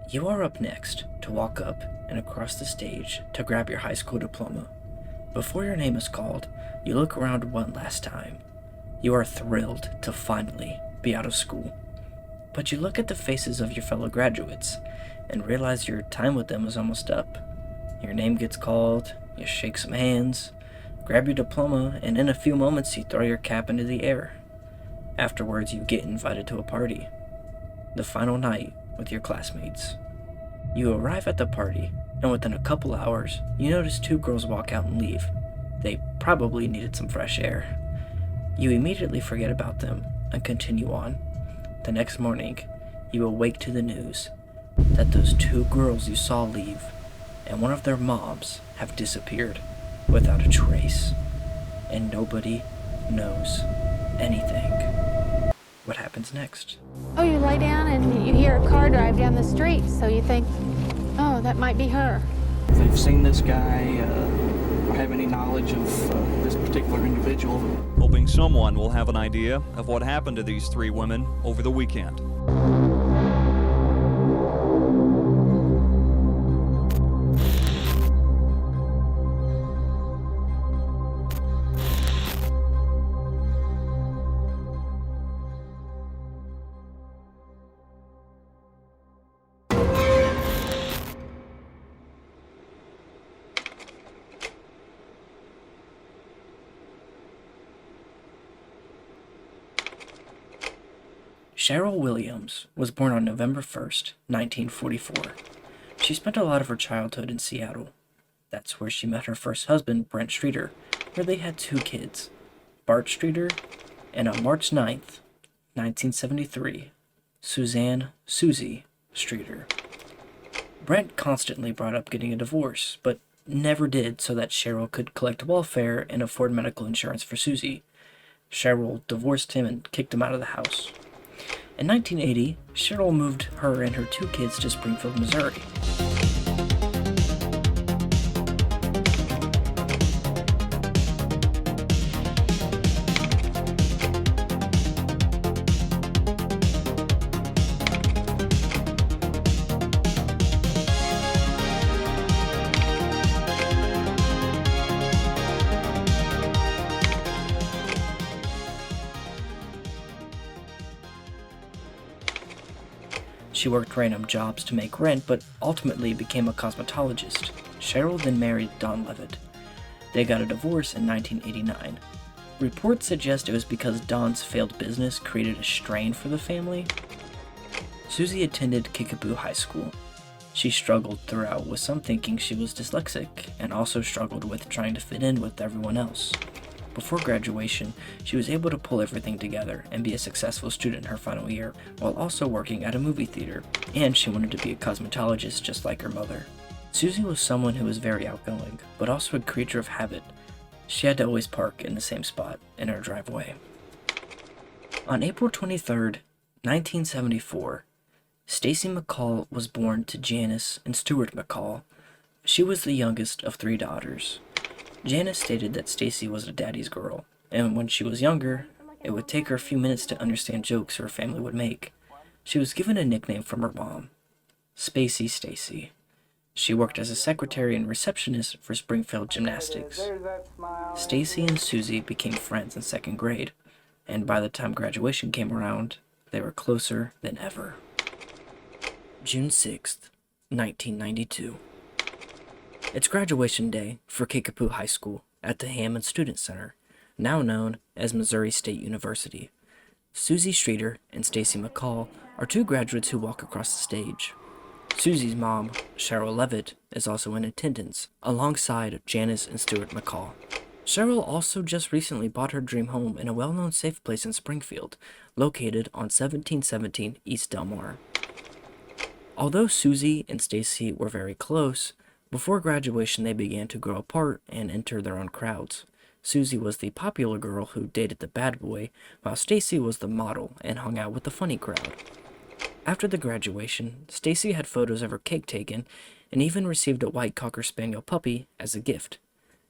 You are up next to walk up and across the stage to grab your high school diploma. Before your name is called, you look around one last time. You are thrilled to finally be out of school. But you look at the faces of your fellow graduates and realize your time with them is almost up. Your name gets called, you shake some hands, grab your diploma, and in a few moments you throw your cap into the air. Afterwards, you get invited to a party. The final night with your classmates. You arrive at the party, and within a couple hours, you notice two girls walk out and leave. They probably needed some fresh air. You immediately forget about them and continue on. The next morning, you awake to the news that those two girls you saw leave and one of their moms have disappeared without a trace, and nobody knows anything. What happens next? Oh, you lie down and you hear a car drive down the street, so you think, oh, that might be her. If they've seen this guy or have any knowledge of this particular individual. Hoping someone will have an idea of what happened to these three women over the weekend. Sherrill Williams was born on November 1st, 1944. She spent a lot of her childhood in Seattle. That's where she met her first husband, Brent Streeter, where they had two kids, Bart Streeter, and on March 9th, 1973, Suzie Streeter. Brent constantly brought up getting a divorce, but never did so that Sherrill could collect welfare and afford medical insurance for Suzie. Sherrill divorced him and kicked him out of the house. In 1980, Sherrill moved her and her two kids to Springfield, Missouri. She worked random jobs to make rent, but ultimately became a cosmetologist. Sherrill then married Don Levitt. They got a divorce in 1989. Reports suggest it was because Don's failed business created a strain for the family. Suzie attended Kickapoo High School. She struggled throughout, with some thinking she was dyslexic, and also struggled with trying to fit in with everyone else. Before graduation, she was able to pull everything together and be a successful student in her final year, while also working at a movie theater, and she wanted to be a cosmetologist just like her mother. Suzie was someone who was very outgoing, but also a creature of habit. She had to always park in the same spot in her driveway. On April 23rd, 1974, Stacy McCall was born to Janice and Stuart McCall. She was the youngest of three daughters. Janice stated that Stacy was a daddy's girl, and when she was younger, it would take her a few minutes to understand jokes her family would make. She was given a nickname from her mom, Spacey Stacy. She worked as a secretary and receptionist for Springfield Gymnastics. Stacy and Suzie became friends in second grade, and by the time graduation came around, they were closer than ever. June 6th, 1992. It's graduation day for Kickapoo High School at the Hammond Student Center, now known as Missouri State University. Suzie Streeter and Stacy McCall are two graduates who walk across the stage. Suzie's mom, Sherrill Levitt, is also in attendance, alongside Janice and Stuart McCall. Sherrill also just recently bought her dream home in a well-known safe place in Springfield, located on 1717 East Delmar. Although Suzie and Stacy were very close, before graduation they began to grow apart and enter their own crowds. Suzie was the popular girl who dated the bad boy, while Stacy was the model and hung out with the funny crowd. After the graduation, Stacy had photos of her cake taken and even received a white Cocker Spaniel puppy as a gift.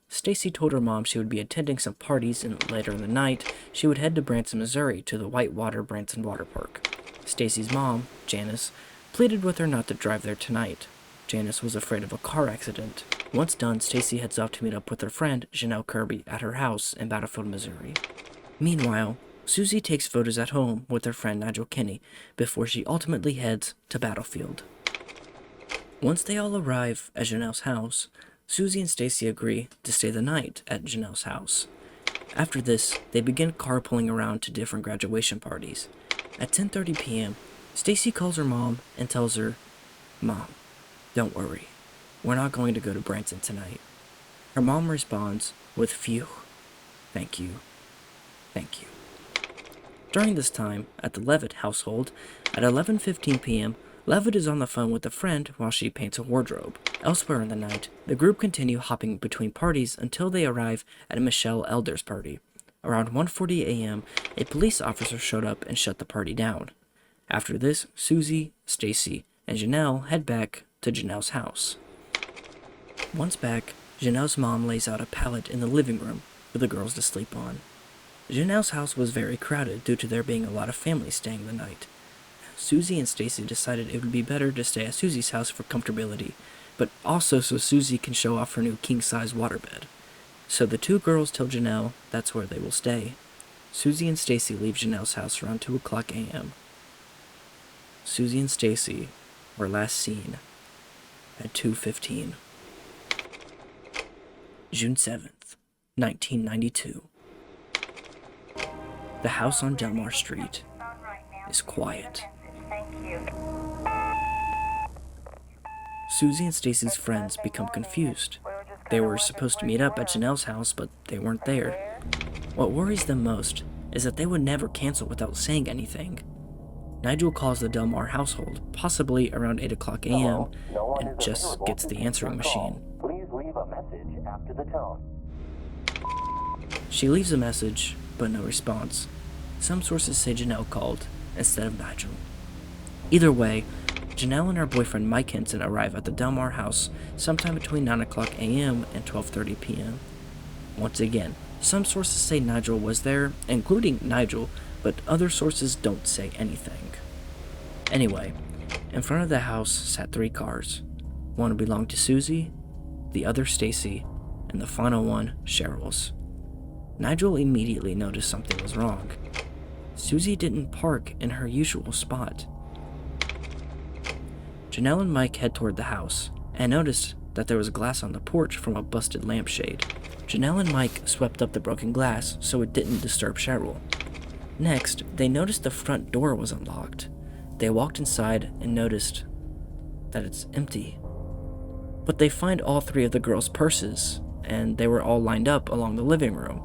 Stacy told her mom she would be attending some parties, and later in the night, she would head to Branson, Missouri to the Whitewater Branson Water Park. Stacy's mom, Janice, pleaded with her not to drive there tonight. Janice was afraid of a car accident. Once done, Stacy heads off to meet up with her friend, Janelle Kirby, at her house in Battlefield, Missouri. Meanwhile, Suzie takes photos at home with her friend Nigel Kinney before she ultimately heads to Battlefield. Once they all arrive at Janelle's house, Suzie and Stacy agree to stay the night at Janelle's house. After this, they begin carpooling around to different graduation parties. At 10:30 p.m., Stacy calls her mom and tells her, "Mom, don't worry. We're not going to go to Branson tonight." Her mom responds with, "Phew. Thank you. Thank you." During this time, at the Levitt household, at 11:15 p.m., Levitt is on the phone with a friend while she paints a wardrobe. Elsewhere in the night, the group continue hopping between parties until they arrive at Michelle Elder's party. Around 1:40 a.m., a police officer showed up and shut the party down. After this, Suzie, Stacy, and Janelle head back to Janelle's house. Once back, Janelle's mom lays out a pallet in the living room for the girls to sleep on. Janelle's house was very crowded due to there being a lot of families staying the night. Suzie and Stacy decided it would be better to stay at Suzie's house for comfortability, but also so Suzie can show off her new king-size waterbed. So the two girls tell Janelle that's where they will stay. Suzie and Stacy leave Janelle's house around 2 o'clock a.m. Suzie and Stacy were last seen at 2:15. June 7th, 1992. The house on Delmar Street is quiet. Suzie and Stacy's friends become confused. They were supposed to meet up at Janelle's house, but they weren't there. What worries them most is that they would never cancel without saying anything. Nigel calls the Delmar household, possibly around 8 o'clock a.m., and just gets the answering machine. Please leave a message after the tone. She leaves a message, but no response. Some sources say Janelle called instead of Nigel. Either way, Janelle and her boyfriend Mike Henson arrive at the Delmar house sometime between 9 o'clock a.m. and 12:30 p.m. Once again, some sources say Nigel was there, including Nigel, but other sources don't say anything. Anyway, in front of the house sat 3 cars. One belonged to Suzie, the other Stacy, and the final one, Sherrill's. Nigel immediately noticed something was wrong. Suzie didn't park in her usual spot. Janelle and Mike head toward the house, and noticed that there was glass on the porch from a busted lampshade. Janelle and Mike swept up the broken glass so it didn't disturb Sherrill. Next, they noticed the front door was unlocked. They walked inside and noticed that it's empty. But they find all 3 of the girls' purses, and they were all lined up along the living room.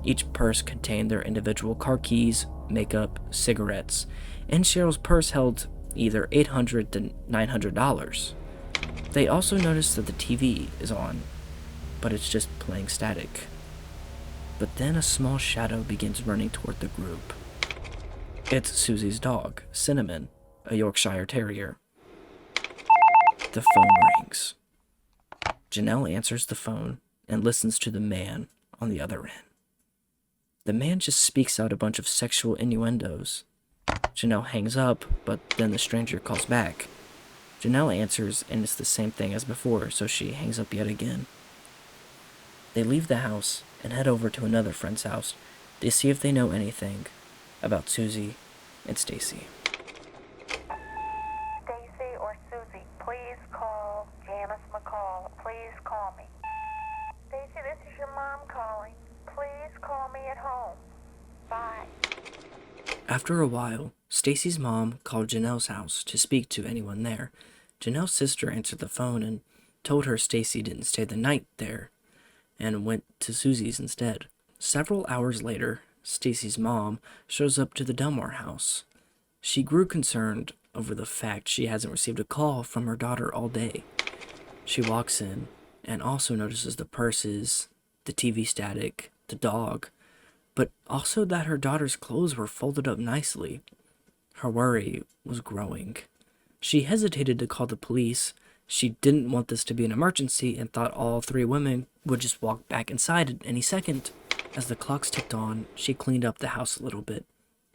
Each purse contained their individual car keys, makeup, cigarettes, and Sherrill's purse held either $800 to $900. They also noticed that the TV is on, but it's just playing static. But then a small shadow begins running toward the group. It's Suzie's dog, Cinnamon, a Yorkshire Terrier. The phone rings. Janelle answers the phone and listens to the man on the other end. The man just speaks out a bunch of sexual innuendos. Janelle hangs up, but then the stranger calls back. Janelle answers, and it's the same thing as before, so she hangs up yet again. They leave the house and head over to another friend's house to see if they know anything about Suzie and Stacy. Stacy or Suzie, please call Janice McCall. Please call me. Stacy, this is your mom calling. Please call me at home. Bye. After a while, Stacy's mom called Janelle's house to speak to anyone there. Janelle's sister answered the phone and told her Stacy didn't stay the night there and went to Suzie's instead. Several hours later, Stacy's mom shows up to the Delmar house. She grew concerned over the fact she hasn't received a call from her daughter all day. She walks in and also notices the purses, the TV static, the dog, but also that her daughter's clothes were folded up nicely. Her worry was growing. She hesitated to call the police. She didn't want this to be an emergency and thought all 3 women would just walk back inside at any second. As the clocks ticked on, she cleaned up the house a little bit,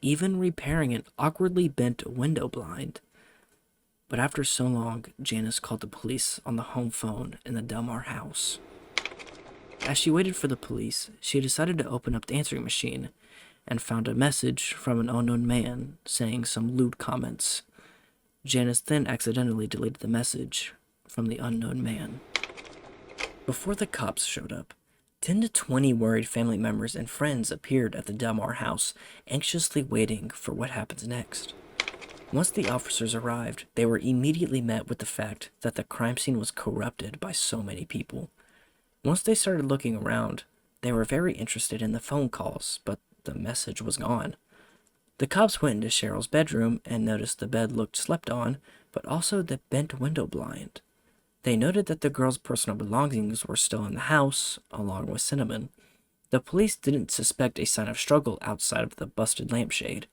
even repairing an awkwardly bent window blind. But after so long, Janice called the police on the home phone in the Delmar house. As she waited for the police, she decided to open up the answering machine and found a message from an unknown man saying some lewd comments. Janice then accidentally deleted the message from the unknown man. Before the cops showed up, 10 to 20 worried family members and friends appeared at the Delmar house, anxiously waiting for what happens next. Once the officers arrived, they were immediately met with the fact that the crime scene was corrupted by so many people. Once they started looking around, they were very interested in the phone calls, but the message was gone. The cops went into Sherrill's bedroom and noticed the bed looked slept on, but also the bent window blind. They noted that the girl's personal belongings were still in the house, along with Cinnamon. The police didn't suspect a sign of struggle outside of the busted lampshade.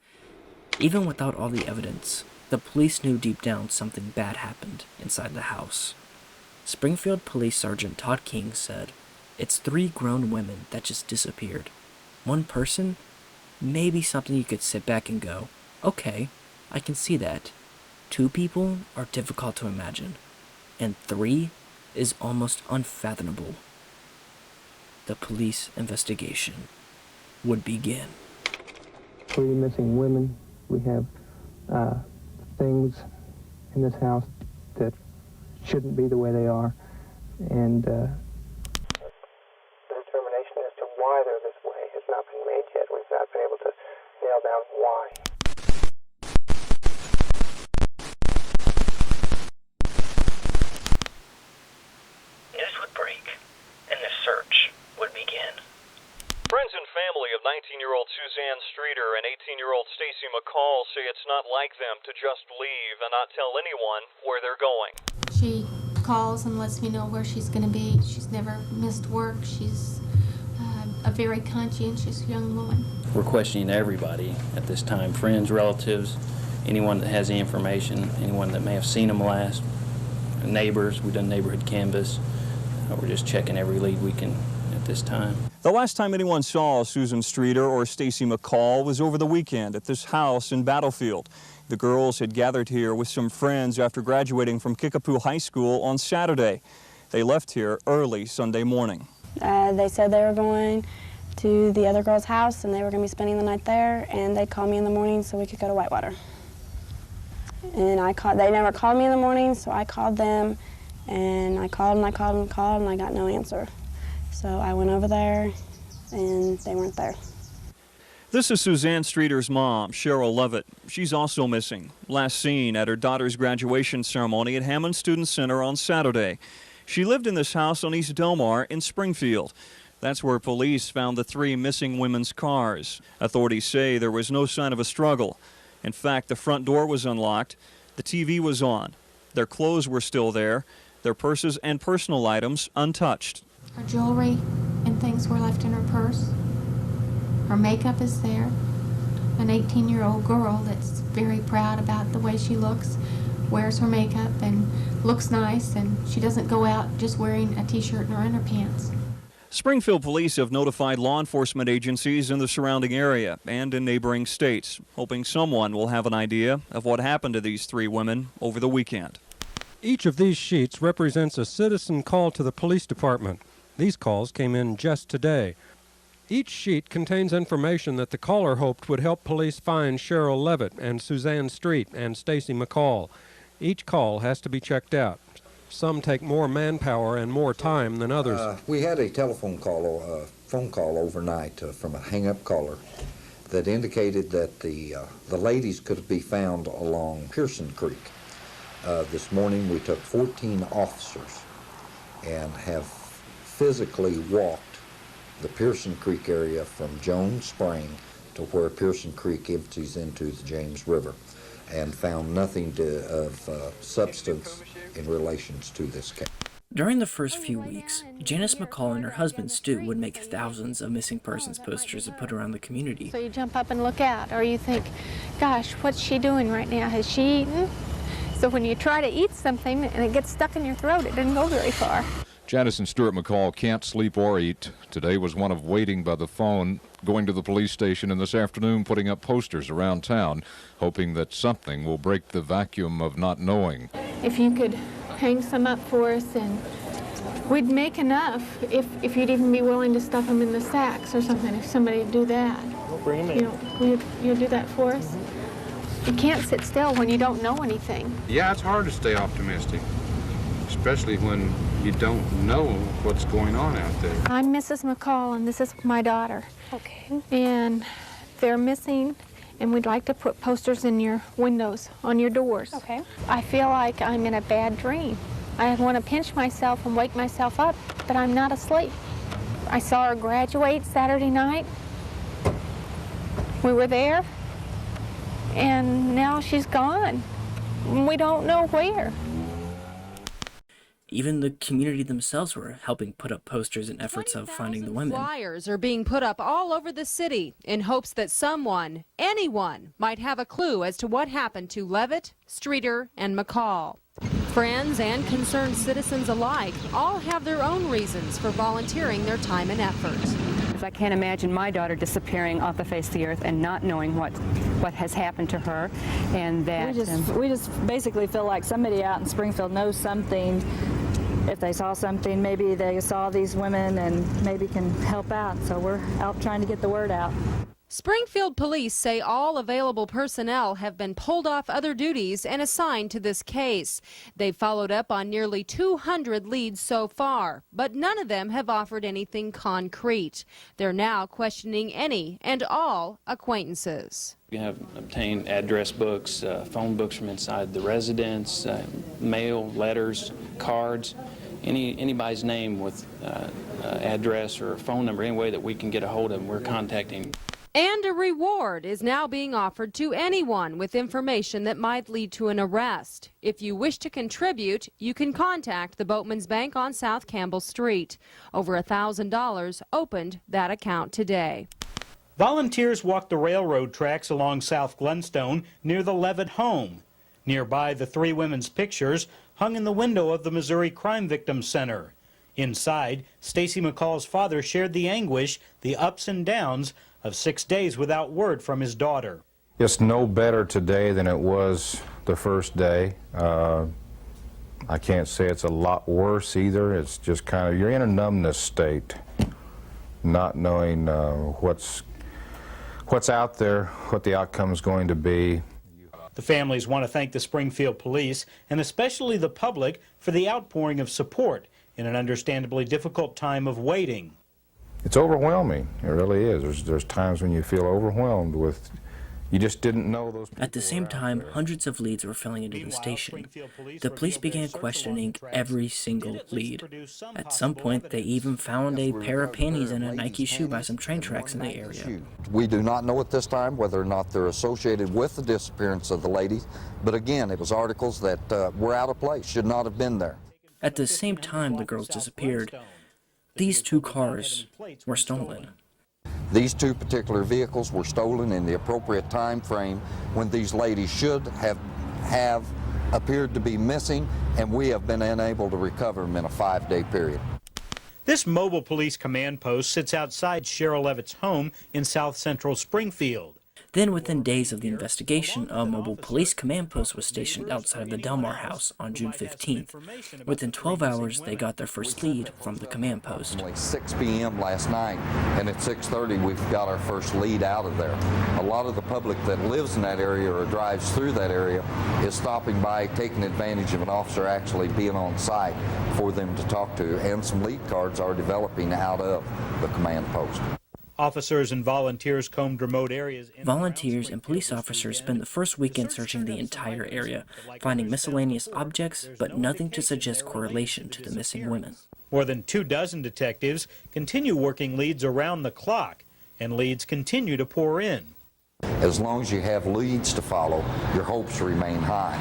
Even without all the evidence, the police knew deep down something bad happened inside the house. Springfield Police Sergeant Todd King said, "It's 3 grown women that just disappeared. 1 person? Maybe something you could sit back and go, okay, I can see that. 2 people are difficult to imagine. And 3 is almost unfathomable." The police investigation would begin. 3 missing women. We have things in this house that shouldn't be the way they are, and the determination as to why they're this way has not been made yet. We've not been able to nail down why. News would break, and the search would begin. Friends and family of 19-year-old Suzanne Streeter and 18-year-old Stacy McCall say it's not like them to just leave and not tell anyone where they're going. She calls and lets me know where she's going to be. She's never missed work. She's a very conscientious young woman. We're questioning everybody at this time, friends, relatives, anyone that has the information, anyone that may have seen them last, neighbors. We've done neighborhood canvas. We're just checking every lead we can at this time. The last time anyone saw Susan Streeter or Stacy McCall was over the weekend at this house in Battlefield. The girls had gathered here with some friends after graduating from Kickapoo High School on Saturday. They left here early Sunday morning. They said they were going to the other girl's house and they were going to be spending the night there, and they'd call me in the morning so we could go to Whitewater. And they never called me in the morning, so I called them, and I called and I called and called, and I got no answer. So I went over there, and they weren't there. This is Suzanne Streeter's mom, Sherrill Levitt. She's also missing. Last seen at her daughter's graduation ceremony at Hammond Student Center on Saturday. She lived in this house on East Delmar in Springfield. That's where police found the 3 missing women's cars. Authorities say there was no sign of a struggle. In fact, the front door was unlocked, the TV was on, their clothes were still there, their purses and personal items untouched. Her jewelry and things were left in her purse. Her makeup is there. An 18-year-old girl that's very proud about the way she looks, wears her makeup and looks nice, and she doesn't go out just wearing a t-shirt and her underpants. Springfield police have notified law enforcement agencies in the surrounding area and in neighboring states, hoping someone will have an idea of what happened to these 3 women over the weekend. Each of these sheets represents a citizen call to the police department. These calls came in just today. Each sheet contains information that the caller hoped would help police find Sherrill Levitt and Suzanne Street and Stacy McCall. Each call has to be checked out. Some take more manpower and more time than others. We had a phone call overnight from a hang-up caller that indicated that the ladies could be found along Pearson Creek. This morning we took 14 officers and have physically walked the Pearson Creek area from Jones Spring to where Pearson Creek empties into the James River, and found nothing of substance in relations to this case. During the first few weeks, Janice McCall and her husband Stu would make thousands of missing persons posters and put around the community. So you jump up and look out, or you think, gosh, what's she doing right now? Has she eaten? So when you try to eat something and it gets stuck in your throat, it doesn't go very far. Janice and Stuart McCall can't sleep or eat. Today was one of waiting by the phone, going to the police station, and this afternoon putting up posters around town, hoping that something will break the vacuum of not knowing. If you could hang some up for us, and we'd make enough if you'd even be willing to stuff them in the sacks or something, if somebody would do that. We'll bring them in. You'll do that for us? You can't sit still when you don't know anything. Yeah, it's hard to stay optimistic, especially when you don't know what's going on out there. I'm Mrs. McCall, and this is my daughter. Okay. And they're missing, and we'd like to put posters in your windows, on your doors. Okay. I feel like I'm in a bad dream. I want to pinch myself and wake myself up, but I'm not asleep. I saw her graduate Saturday night. We were there, and now she's gone. We don't know where. Even the community themselves were helping put up posters in efforts of finding the women. Flyers are being put up all over the city in hopes that someone, anyone, might have a clue as to what happened to Levitt, Streeter, and McCall. Friends and concerned citizens alike all have their own reasons for volunteering their time and effort. I can't imagine my daughter disappearing off the face of the earth and not knowing what has happened to her, and that we just basically feel like somebody out in Springfield knows something. If they saw something, maybe they saw these women and maybe can help out. So we're out trying to get the word out. Springfield police say all available personnel have been pulled off other duties and assigned to this case. They've followed up on nearly 200 leads so far, but none of them have offered anything concrete. They're now questioning any and all acquaintances. We have obtained address books, phone books from inside the residence, mail, letters, cards, anybody's name with address or phone number, any way that we can get a hold of them, we're contacting. And a reward is now being offered to anyone with information that might lead to an arrest. If you wish to contribute, you can contact the Boatman's Bank on South Campbell Street. Over $1,000 opened that account today. Volunteers walked the railroad tracks along South Glenstone near the Levitt home. Nearby, the three women's pictures hung in the window of the Missouri Crime Victims Center. Inside, Stacy McCall's father shared the anguish, the ups and downs of 6 days without word from his daughter. It's no better today than it was the first day. I can't say it's a lot worse either. It's just kind of, you're in a numbness state, not knowing what's out there, what the outcome is going to be. The families want to thank the Springfield police and especially the public for the outpouring of support in an understandably difficult time of waiting. It's overwhelming. It really is. There's times when you feel overwhelmed with, you just didn't know those people. At the same time, hundreds of leads were filling into the station. The police began questioning every single lead. At some point, they even found a pair of panties and a Nike shoe by some train tracks in the area. We do not know at this time whether or not they're associated with the disappearance of the ladies, but again, it was articles that were out of place, should not have been there. At the same time the girls disappeared, these two cars were stolen. These two particular vehicles were stolen in the appropriate time frame when these ladies should have appeared to be missing, and we have been unable to recover them in a 5-day period. This mobile police command post sits outside Sherrill Levitt's home in south central Springfield. Then, within days of the investigation, a mobile police command post was stationed outside of the Delmar house on June 15th. Within 12 hours, they got their first lead from the command post. 6 p.m. last night, and at 6:30 we've got our first lead out of there. A lot of the public that lives in that area or drives through that area is stopping by, taking advantage of an officer actually being on site for them to talk to, and some lead cards are developing out of the command post. Officers and volunteers combed remote areas. Volunteers and police officers spent the first weekend searching the entire area, finding miscellaneous objects, but nothing to suggest correlation to the missing women. More than 24 detectives continue working leads around the clock, and leads continue to pour in. As long as you have leads to follow, your hopes remain high.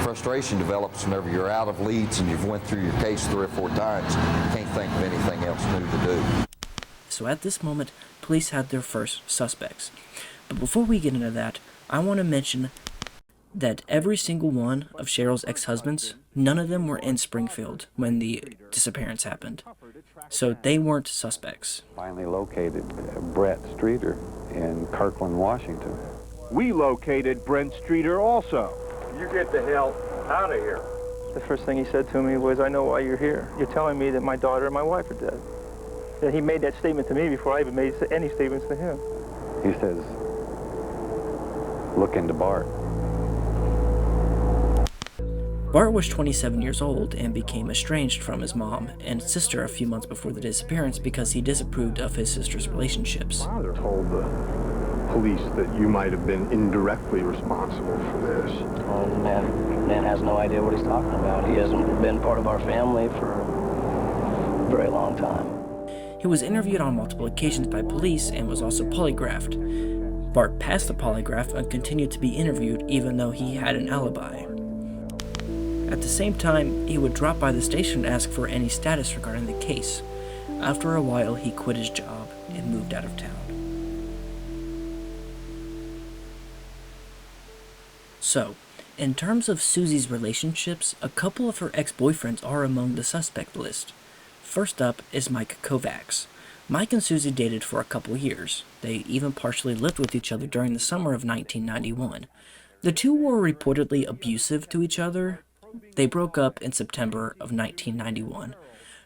Frustration develops whenever you're out of leads and you've went through your case 3 or 4 times. You can't think of anything else new to do. So at this moment, police had their first suspects. But before we get into that, I want to mention that every single one of Sherrill's ex-husbands None of them were in Springfield when the disappearance happened, so they weren't suspects. Finally located Brett Streeter in Kirkland, Washington. We located Brent Streeter also. You get the hell out of here. The first thing he said to me was, I know why you're here. You're telling me that my daughter and my wife are dead. And he made that statement to me before I even made any statements to him. He says, look into Bart. Bart was 27 years old and became estranged from his mom and sister a few months before the disappearance because he disapproved of his sister's relationships. Father told the police that you might have been indirectly responsible for this. Oh, man has no idea what he's talking about. He hasn't been part of our family for a very long time. He was interviewed on multiple occasions by police and was also polygraphed. Bart passed the polygraph and continued to be interviewed even though he had an alibi. At the same time, he would drop by the station and ask for any status regarding the case. After a while, he quit his job and moved out of town. So, in terms of Suzie's relationships, a couple of her ex-boyfriends are among the suspect list. First up is Mike Kovacs. Mike and Suzie dated for a couple years. They even partially lived with each other during the summer of 1991. The two were reportedly abusive to each other. They broke up in September of 1991.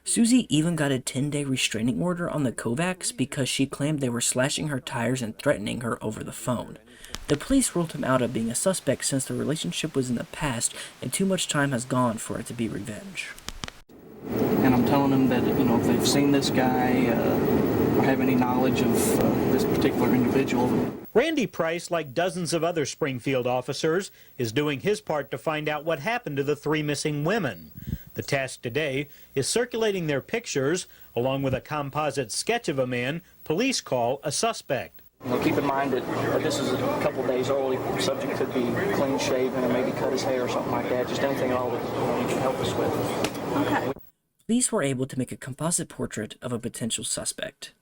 Suzie even got a 10-day restraining order on the Kovacs because she claimed they were slashing her tires and threatening her over the phone. The police ruled him out of being a suspect since the relationship was in the past and too much time has gone for it to be revenge. And I'm telling them that, if they've seen this guy or have any knowledge of this particular individual. Randy Price, like dozens of other Springfield officers, is doing his part to find out what happened to the three missing women. The task today is circulating their pictures, along with a composite sketch of a man police call a suspect. Keep in mind that this is a couple days old. The subject could be clean shaven or maybe cut his hair or something like that. Just anything at all that you can help us with. Okay. Police were able to make a composite portrait of a potential suspect.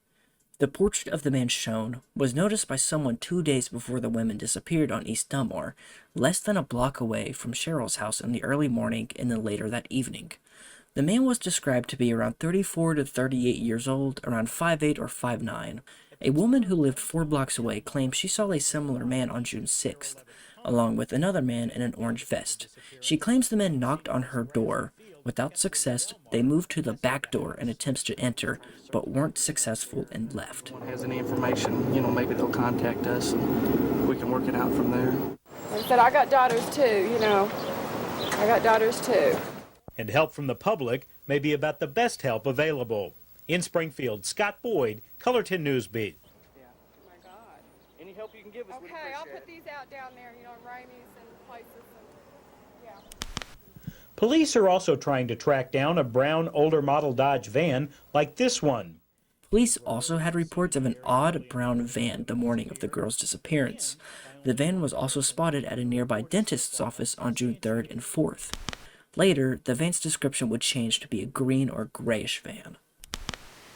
The portrait of the man shown was noticed by someone 2 days before the women disappeared on East Dunmore, less than a block away from Sherrill's house in the early morning and then later that evening. The man was described to be around 34 to 38 years old, around 5'8" or 5'9". A woman who lived 4 blocks away claimed she saw a similar man on June 6th, along with another man in an orange vest. She claims the men knocked on her door. Without success, they moved to the back door in attempts to enter, but weren't successful and left. If has any information, maybe they'll contact us and we can work it out from there. I said, I got daughters too, I got daughters too. And help from the public may be about the best help available. In Springfield, Scott Boyd, Cullerton News Beat. Any help you can give us, okay, I'll put these out down there, in Ramey's and places. Police are also trying to track down a brown, older model Dodge van like this one. Police also had reports of an odd brown van the morning of the girl's disappearance. The van was also spotted at a nearby dentist's office on June 3rd and 4th. Later, the van's description would change to be a green or grayish van.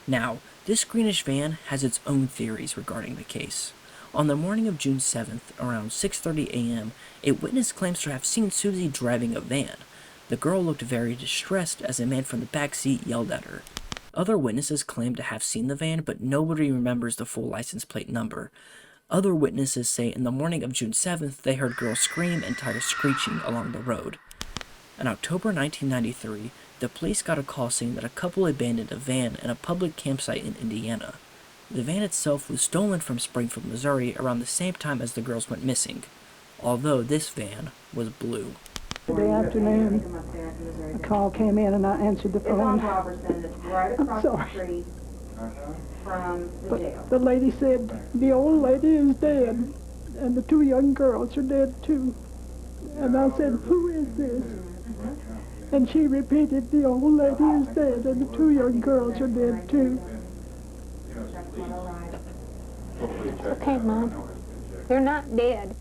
Now, this greenish van has its own theories regarding the case. On the morning of June 7th, around 6:30 a.m., a witness claims to have seen Suzie driving a van. The girl looked very distressed as a man from the back seat yelled at her. Other witnesses claim to have seen the van, but nobody remembers the full license plate number. Other witnesses say in the morning of June 7th, they heard girls scream and tires screeching along the road. In October 1993, the police got a call saying that a couple abandoned a van in a public campsite in Indiana. The van itself was stolen from Springfield, Missouri around the same time as the girls went missing, although this van was blue. Good afternoon. A call came in and I answered the phone. I'm sorry. But the lady said the old lady is dead and the 2 young girls are dead too. And I said, who is this? And she repeated, the old lady is dead and the 2 young girls are dead too. Okay, Mom. They're not dead.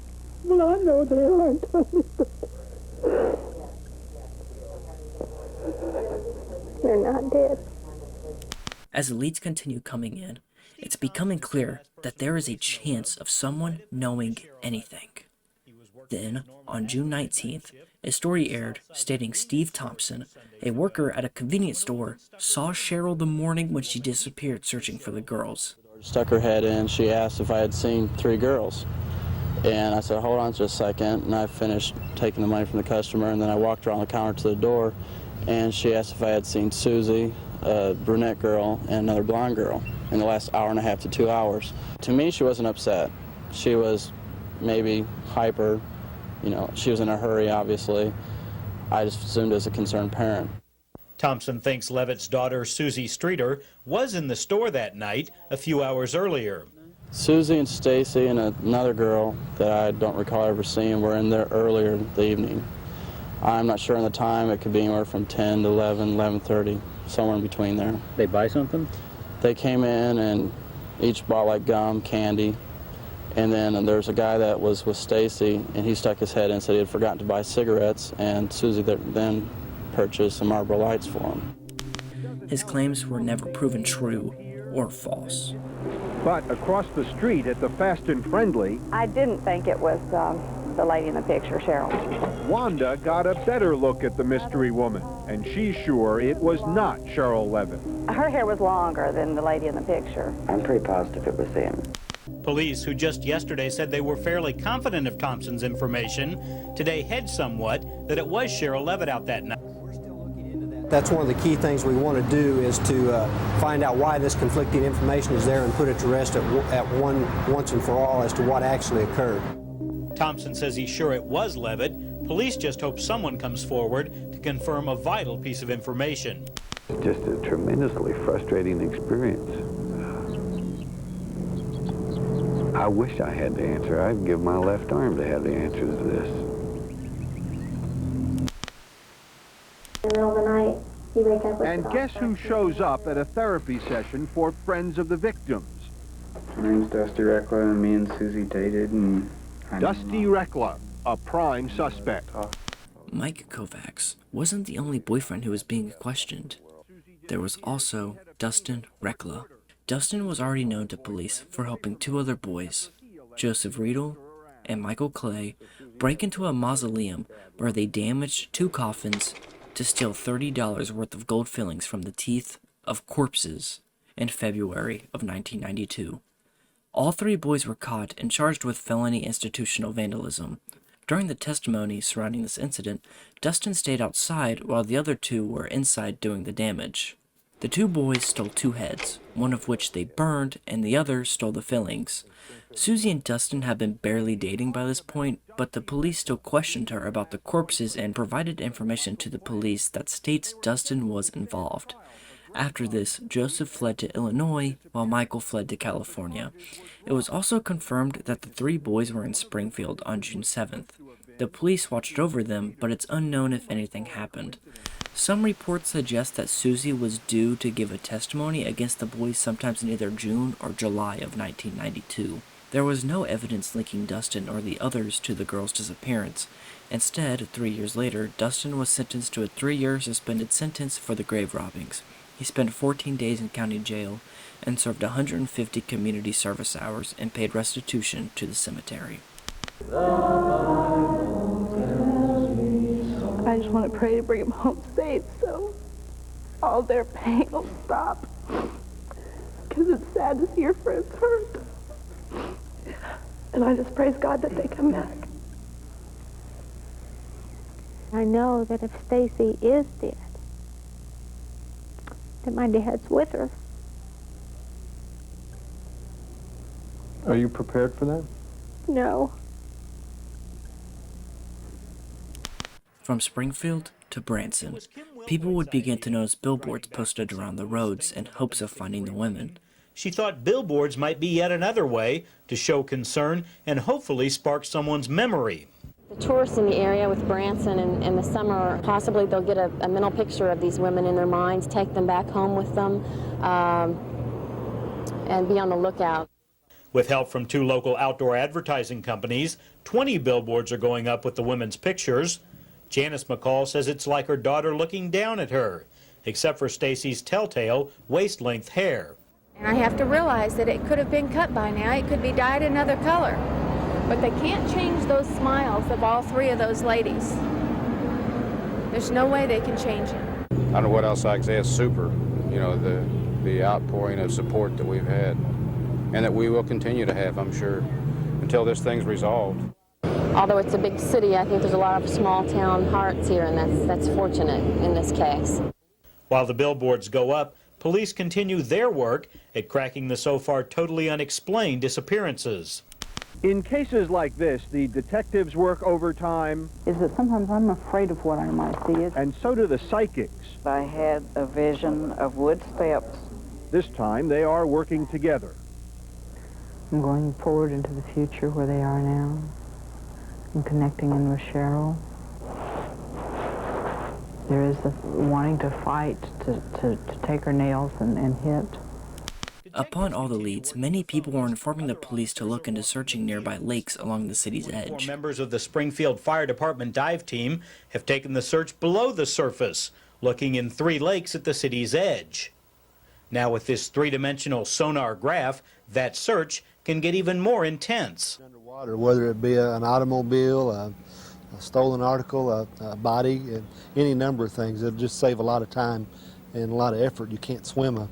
Well, I know they aren't. They're not dead. As the leads continue coming in, it's becoming clear that there is a chance of someone knowing anything. Then, on June 19th, a story aired stating Steve Thompson, a worker at a convenience store, saw Sherrill the morning when she disappeared searching for the girls. Stuck her head in. She asked if I had seen 3 girls. And I said, hold on just a second. And I finished taking the money from the customer, and then I walked around the counter to the door, and she asked if I had seen Suzie, a brunette girl, and another blonde girl in the last hour and a half to 2 hours. To me, she wasn't upset. She was maybe hyper. You know, she was in a hurry, obviously. I just assumed as a concerned parent. Thompson thinks Levitt's daughter, Suzie Streeter, was in the store that night a few hours earlier. Suzie and Stacy and another girl that I don't recall ever seeing were in there earlier in the evening. I'm not sure on the time. It could be anywhere from 10 to 11, 11:30, somewhere in between there. They buy something? They came in and each bought like gum, candy, and then there's a guy that was with Stacy, and he stuck his head in and said he had forgotten to buy cigarettes, and Suzie then purchased some Marlboro Lights for him. His claims were never proven true or false. But across the street at the Fast and Friendly, I didn't think it was the lady in the picture, Sherrill. Wanda got a better look at the mystery woman, and she's sure it was not Sherrill Levitt. Her hair was longer than the lady in the picture. I'm pretty positive it was him. Police, who just yesterday said they were fairly confident of Thompson's information, today hedged somewhat that it was Sherrill Levitt out that night. That's one of the key things we want to do, is to find out why this conflicting information is there and put it to rest once and for all as to what actually occurred. Thompson says he's sure it was Levitt. Police just hope someone comes forward to confirm a vital piece of information. It's just a tremendously frustrating experience. I wish I had the answer. I'd give my left arm to have the answers to this. In the middle of the night, you wake up with And guess who shows up at a therapy session for friends of the victims? My name's Dusty Reckler, and me and Suzie dated, and Dusty Reckler, a prime suspect. Mike Kovacs wasn't the only boyfriend who was being questioned. There was also Dustin Reckler. Dustin was already known to police for helping 2 other boys, Joseph Riedel and Michael Clay, break into a mausoleum where they damaged 2 coffins to steal $30 worth of gold fillings from the teeth of corpses in February of 1992. All 3 boys were caught and charged with felony institutional vandalism. During the testimony surrounding this incident, Dustin stayed outside while the other 2 were inside doing the damage. The 2 boys stole 2 heads, one of which they burned and the other stole the fillings. Suzie and Dustin had been barely dating by this point, but the police still questioned her about the corpses and provided information to the police that states Dustin was involved. After this, Joseph fled to Illinois while Michael fled to California. It was also confirmed that the 3 boys were in Springfield on June 7th. The police watched over them, but it's unknown if anything happened. Some reports suggest that Suzie was due to give a testimony against the boys sometimes in either June or July of 1992. There was no evidence linking Dustin or the others to the girls' disappearance. Instead, 3 years later, Dustin was sentenced to a 3-year suspended sentence for the grave robbings. He spent 14 days in county jail and served 150 community service hours and paid restitution to the cemetery. I just want to pray to bring them home safe so all their pain will stop. Because it's sad to see your friends hurt. And I just praise God that they come back. I know that if Stacy is dead, that my dad's with her. Are you prepared for that? No. From Springfield to Branson, people would begin to notice billboards posted around the roads in hopes of finding the women. She thought billboards might be yet another way to show concern and hopefully spark someone's memory. The tourists in the area with Branson in the summer, possibly they'll get a mental picture of these women in their minds, take them back home with them, and be on the lookout. With help from 2 local outdoor advertising companies, 20 billboards are going up with the women's pictures. Janice McCall says it's like her daughter looking down at her, except for Stacy's telltale waist-length hair. And I have to realize that it could have been cut by now. It could be dyed another color. But they can't change those smiles of all three of those ladies. There's no way they can change it. I don't know what else I can say. It's super, you know, the outpouring of support that we've had and that we will continue to have, I'm sure, until this thing's resolved. Although it's a big city, I think there's a lot of small town hearts here, and that's fortunate in this case. While the billboards go up, police continue their work at cracking the so far totally unexplained disappearances. In cases like this, the detectives work overtime. Is that sometimes I'm afraid of what I might see. And so do the psychics. I had a vision of wood steps. This time they are working together. I'm going forward into the future where they are now. I'm connecting in with Sherrill. There is the wanting to fight, to take her nails and hit. Upon all the leads, many people were informing the police to look into searching nearby lakes along the city's edge. Members of the Springfield Fire Department dive team have taken the search below the surface, looking in 3 lakes at the city's edge. Now with this 3-dimensional sonar graph, that search can get even more intense. Underwater, whether it be an automobile, a stolen article, a body, any number of things. It'll just save a lot of time and a lot of effort. You can't swim a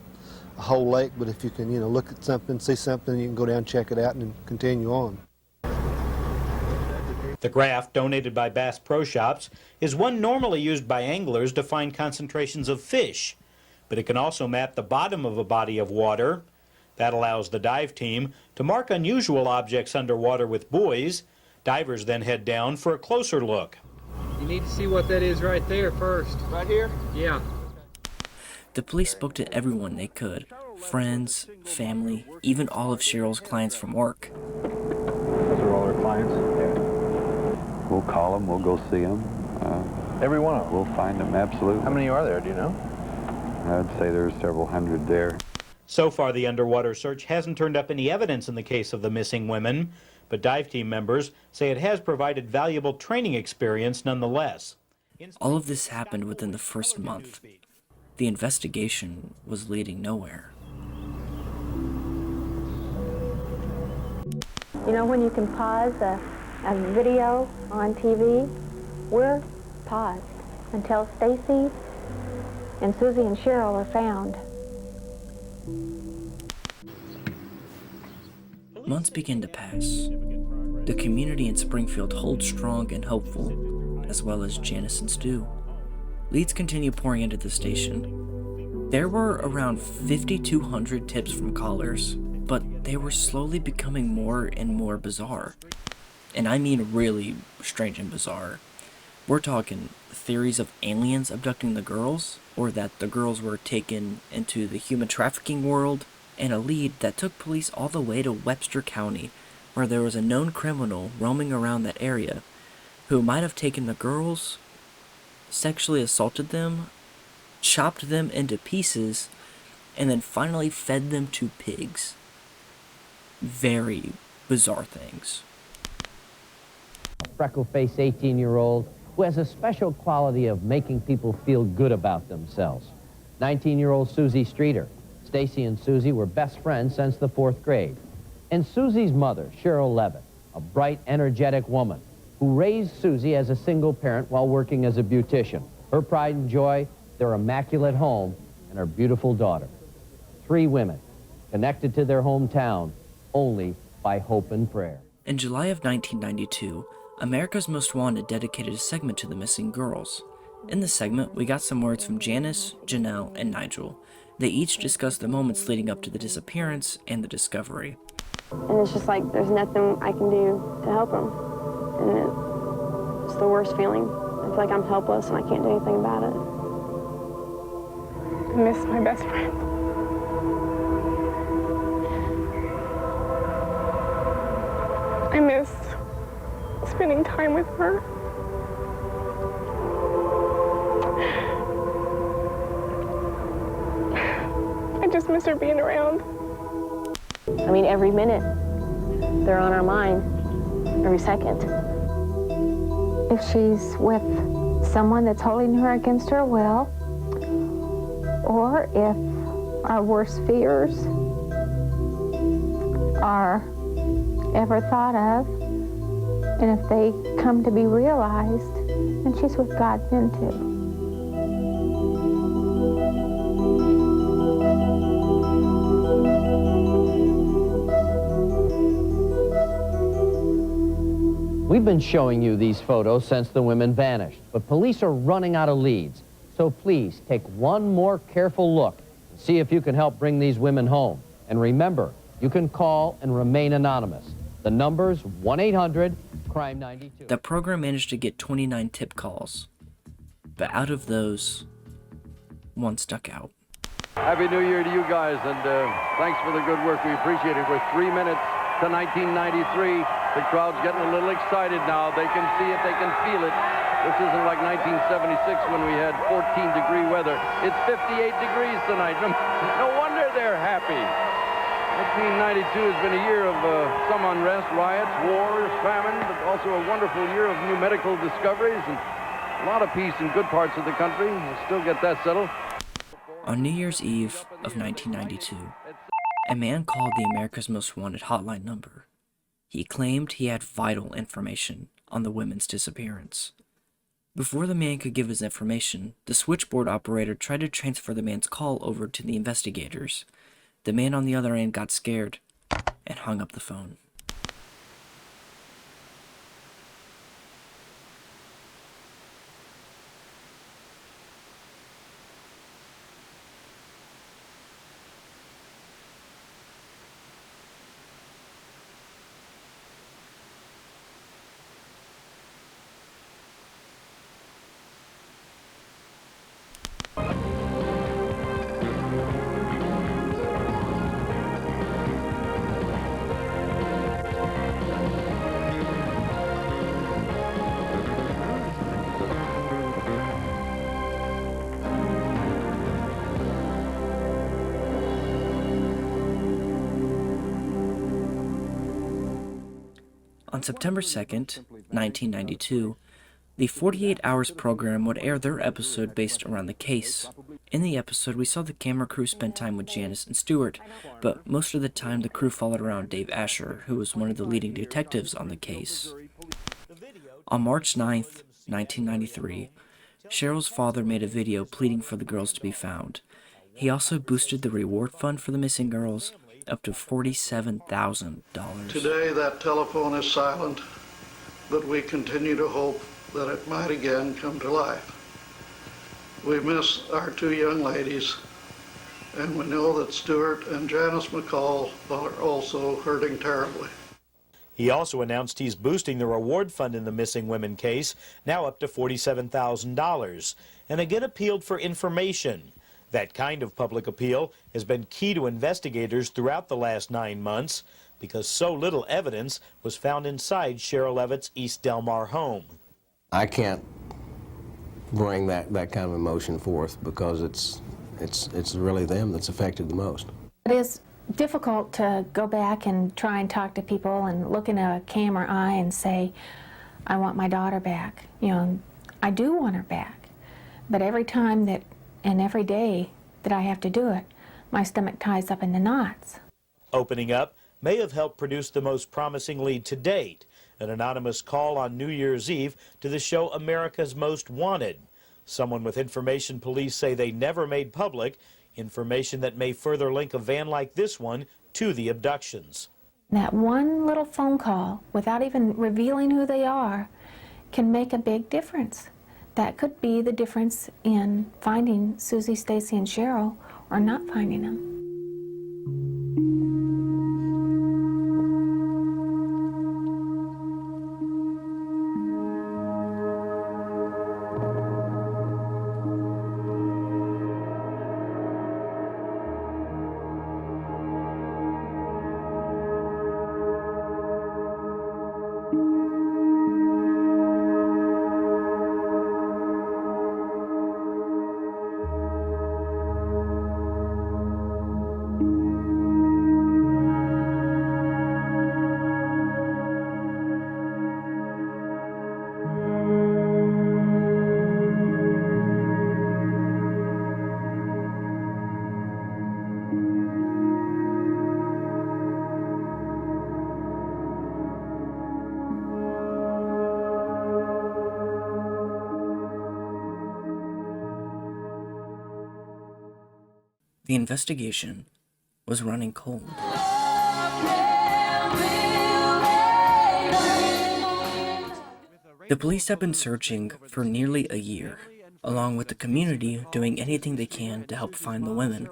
whole lake, but if you can, look at something, see something, you can go down, check it out, and continue on. The graph, donated by Bass Pro Shops, is one normally used by anglers to find concentrations of fish, but it can also map the bottom of a body of water. That allows the dive team to mark unusual objects underwater with buoys. Divers then head down for a closer look. You need to see what that is right there first. Right here? Yeah. The police spoke to everyone they could, friends, family, even all of Sherrill's clients from work. Those are all our clients? Yeah. We'll call them, we'll go see them. Every one of them? We'll find them, absolutely. How many are there, do you know? I'd say there's several hundred there. So far, the underwater search hasn't turned up any evidence in the case of the missing women, but dive team members say it has provided valuable training experience nonetheless. All of this happened within the first month. The investigation was leading nowhere. You know, when you can pause a video on TV, we're paused until Stacy and Suzie and Sherrill are found. Months begin to pass. The community in Springfield holds strong and hopeful, as well as Janice and Stu. Leads continue pouring into the station. There were around 5,200 tips from callers, but they were slowly becoming more and more bizarre. And I mean really strange and bizarre. We're talking theories of aliens abducting the girls, or that the girls were taken into the human trafficking world, and a lead that took police all the way to Webster County, where there was a known criminal roaming around that area who might have taken the girls, sexually assaulted them, chopped them into pieces, and then finally fed them to pigs. Very bizarre things. A freckle-faced 18-year-old who has a special quality of making people feel good about themselves. 19-year-old Suzie Streeter. Stacy and Suzie were best friends since the 4th grade. And Suzie's mother, Sherrill Levitt, a bright, energetic woman who raised Suzie as a single parent while working as a beautician. Her pride and joy, their immaculate home, and her beautiful daughter. 3 women connected to their hometown only by hope and prayer. In July of 1992, America's Most Wanted dedicated a segment to the missing girls. In the segment, we got some words from Janice, Janelle, and Nigel. They each discussed the moments leading up to the disappearance and the discovery. And it's just like there's nothing I can do to help them. And it's the worst feeling. I feel like I'm helpless and I can't do anything about it. I miss my best friend. I miss spending time with her. I just miss her being around. I mean, every minute, they're on our mind, every second. If she's with someone that's holding her against her will, or if our worst fears are ever thought of, And if they come to be realized, then she's with God then too. We've been showing you these photos since the women vanished, but police are running out of leads. So please take one more careful look and see if you can help bring these women home. And remember, you can call and remain anonymous. The number's 1-800-CRIME-92. The program managed to get 29 tip calls, but out of those, one stuck out. Happy New Year to you guys, and thanks for the good work. We appreciate it. We're 3 minutes to 1993. The crowd's getting a little excited now. They can see it, they can feel it. This isn't like 1976 when we had 14-degree weather. It's 58 degrees tonight. No wonder they're happy. 1992 has been a year of some unrest, riots, wars, famine, but also a wonderful year of new medical discoveries and a lot of peace in good parts of the country. We'll still get that settled. On New Year's Eve of 1992, a man called the America's Most Wanted hotline number. He claimed he had vital information on the women's disappearance. Before the man could give his information, the switchboard operator tried to transfer the man's call over to the investigators. The man on the other end got scared and hung up the phone. On September 2nd, 1992, the 48 Hours program would air their episode based around the case. In the episode, we saw the camera crew spend time with Janice and Stewart, but most of the time the crew followed around Dave Asher, who was one of the leading detectives on the case. On March 9th, 1993, Sherrill's father made a video pleading for the girls to be found. He also boosted the reward fund for the missing girls up to $47,000. Today that telephone is silent, but we continue to hope that it might again come to life. We miss our two young ladies, and we know that Stewart and Janice McCall are also hurting terribly. He also announced he's boosting the reward fund in the missing women case, now up to $47,000, and again appealed for information. That kind of public appeal has been key to investigators throughout the last 9 months because so little evidence was found inside Sherrill Levitt's East Delmar home. I can't bring that kind of emotion forth because it's really them that's affected the most. It is difficult to go back and try and talk to people and look in a camera eye and say, I want my daughter back. You know, I do want her back. But every time that and every day that I have to do it, my stomach ties up into knots. Opening up may have helped produce the most promising lead to date, an anonymous call on New Year's Eve to the show America's Most Wanted. Someone with information police say they never made public, information that may further link a van like this one to the abductions. That one little phone call, without even revealing who they are, can make a big difference. That could be the difference in finding Suzie, Stacy, and Sherrill, or not finding them. The investigation was running cold. The police have been searching for nearly a year, along with the community doing anything they can to help find the women.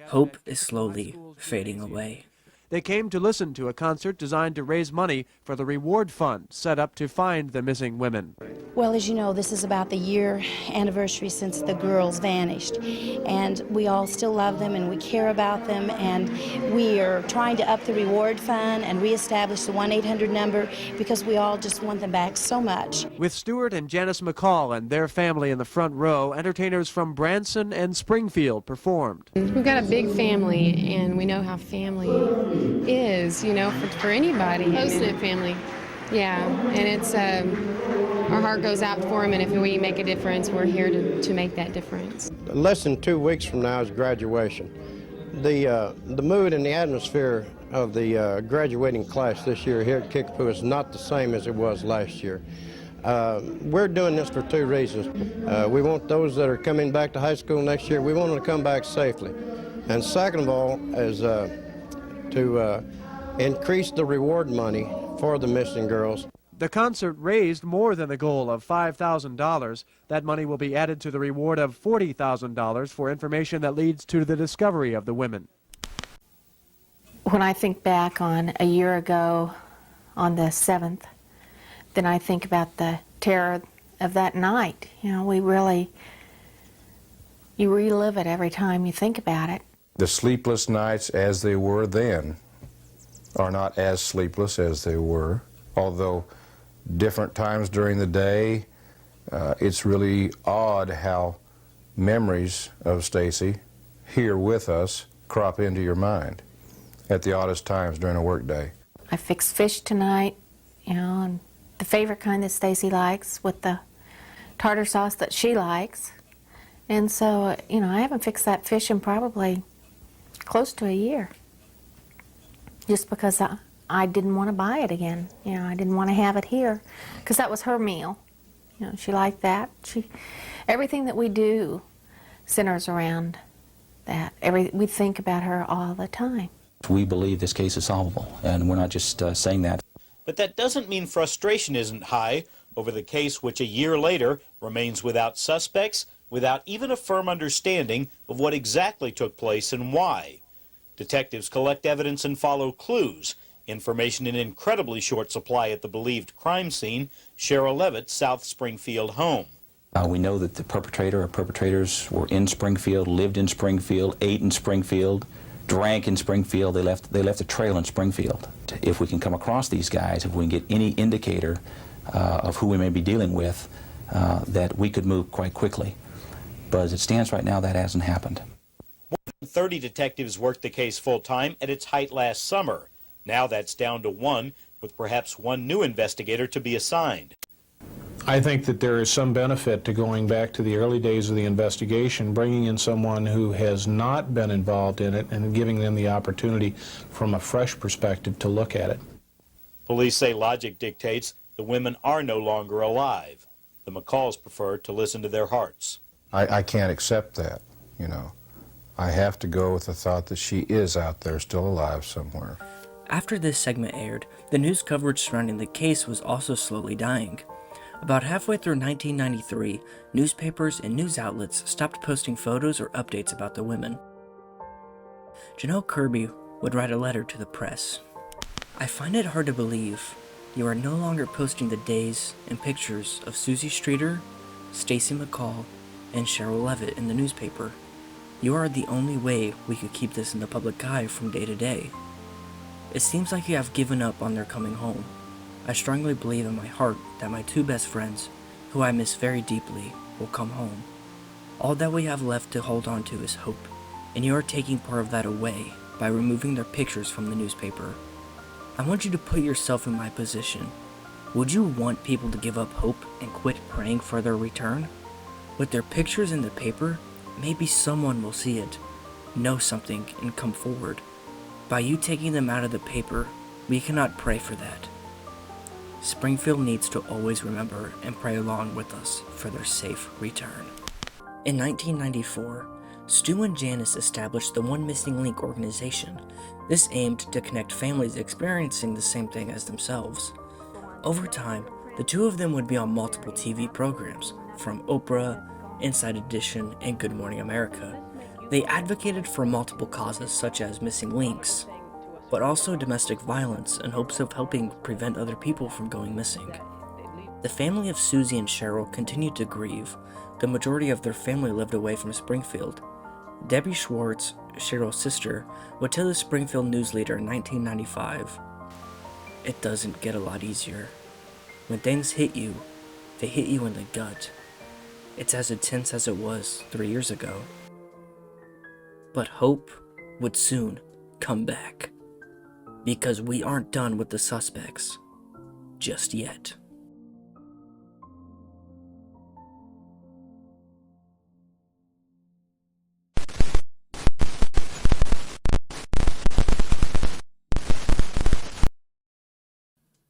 Hope is slowly fading away. They came to listen to a concert designed to raise money for the reward fund set up to find the missing women. Well, as you know, this is about the year anniversary since the girls vanished, and we all still love them and we care about them, and we are trying to up the reward fund and reestablish the 1-800 number because we all just want them back so much. With Stuart and Janice McCall and their family in the front row, entertainers from Branson and Springfield performed. We've got a big family, and we know how family is, you know, for anybody. Close-knit family. Yeah, and it's our heart goes out for them, and if we make a difference, we're here to make that difference. Less than 2 weeks from now is graduation. The mood and the atmosphere of the graduating class this year here at Kickapoo is not the same as it was last year. We're doing this for 2 reasons. We want those that are coming back to high school next year, we want them to come back safely. And second of all is to increase the reward money for the missing girls. The concert raised more than the goal of $5,000. That money will be added to the reward of $40,000 for information that leads to the discovery of the women. When I think back on a year ago on the 7th, then I think about the terror of that night. You know, you relive it every time you think about it. The sleepless nights as they were then are not as sleepless as they were, although different times during the day. It's really odd how memories of Stacy here with us crop into your mind at the oddest times during a work day. I fixed fish tonight, you know, and the favorite kind that Stacy likes with the tartar sauce that she likes. And so, you know, I haven't fixed that fish in probably close to a year, just because I didn't want to buy it again. You know, I didn't want to have it here because that was her meal. You know, she liked that. Everything that we do centers around that. We think about her all the time. We believe this case is solvable, and we're not just saying that. But that doesn't mean frustration isn't high over the case which a year later remains without suspects, without even a firm understanding of what exactly took place and why. Detectives collect evidence and follow clues, information in incredibly short supply at the believed crime scene, Sherrill Levitt's South Springfield home. We know that the perpetrator or perpetrators were in Springfield, lived in Springfield, ate in Springfield, drank in Springfield. They left a trail in Springfield. If we can come across these guys, if we can get any indicator of who we may be dealing with, that we could move quite quickly. But as it stands right now, that hasn't happened. More than 30 detectives worked the case full-time at its height last summer. Now that's down to 1, with perhaps 1 new investigator to be assigned. I think that there is some benefit to going back to the early days of the investigation, bringing in someone who has not been involved in it and giving them the opportunity from a fresh perspective to look at it. Police say logic dictates the women are no longer alive. The McCalls prefer to listen to their hearts. I can't accept that, you know. I have to go with the thought that she is out there still alive somewhere. After this segment aired, the news coverage surrounding the case was also slowly dying. About halfway through 1993, newspapers and news outlets stopped posting photos or updates about the women. Janelle Kirby would write a letter to the press. I find it hard to believe you are no longer posting the days and pictures of Suzie Streeter, Stacy McCall, and Sherrill Levitt in the newspaper. You are the only way we could keep this in the public eye from day to day. It seems like you have given up on their coming home. I strongly believe in my heart that my 2 best friends, who I miss very deeply, will come home. All that we have left to hold on to is hope, and you are taking part of that away by removing their pictures from the newspaper. I want you to put yourself in my position. Would you want people to give up hope and quit praying for their return? With their pictures in the paper, maybe someone will see it, know something, and come forward. By you taking them out of the paper, we cannot pray for that. Springfield needs to always remember and pray along with us for their safe return. In 1994, Stu and Janice established the One Missing Link organization. This aimed to connect families experiencing the same thing as themselves. Over time, the two of them would be on multiple TV programs, from Oprah, Inside Edition, and Good Morning America. They advocated for multiple causes such as missing links, but also domestic violence in hopes of helping prevent other people from going missing. The family of Suzie and Sherrill continued to grieve. The majority of their family lived away from Springfield. Debbie Schwartz, Sherrill's sister, would tell the Springfield News Leader in 1995, "It doesn't get a lot easier. When things hit you, they hit you in the gut. It's as intense as it was 3 years ago." But hope would soon come back, because we aren't done with the suspects just yet.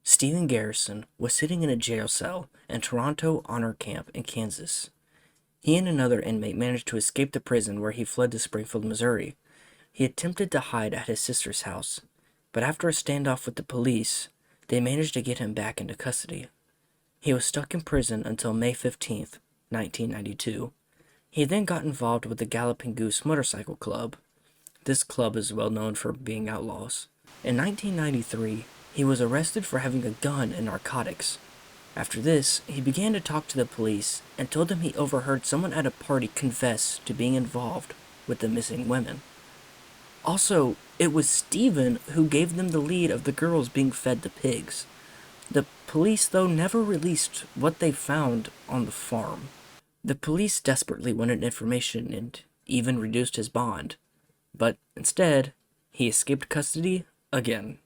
Stephen Garrison was sitting in a jail cell in Toronto Honor Camp in Kansas. He and another inmate managed to escape the prison where he fled to Springfield, Missouri. He attempted to hide at his sister's house, but after a standoff with the police, they managed to get him back into custody. He was stuck in prison until May 15th, 1992. He then got involved with the Galloping Goose Motorcycle Club. This club is well known for being outlaws. In 1993, he was arrested for having a gun and narcotics. After this, he began to talk to the police and told them he overheard someone at a party confess to being involved with the missing women. Also, it was Stephen who gave them the lead of the girls being fed to pigs. The police, though, never released what they found on the farm. The police desperately wanted information and even reduced his bond, but instead, he escaped custody again.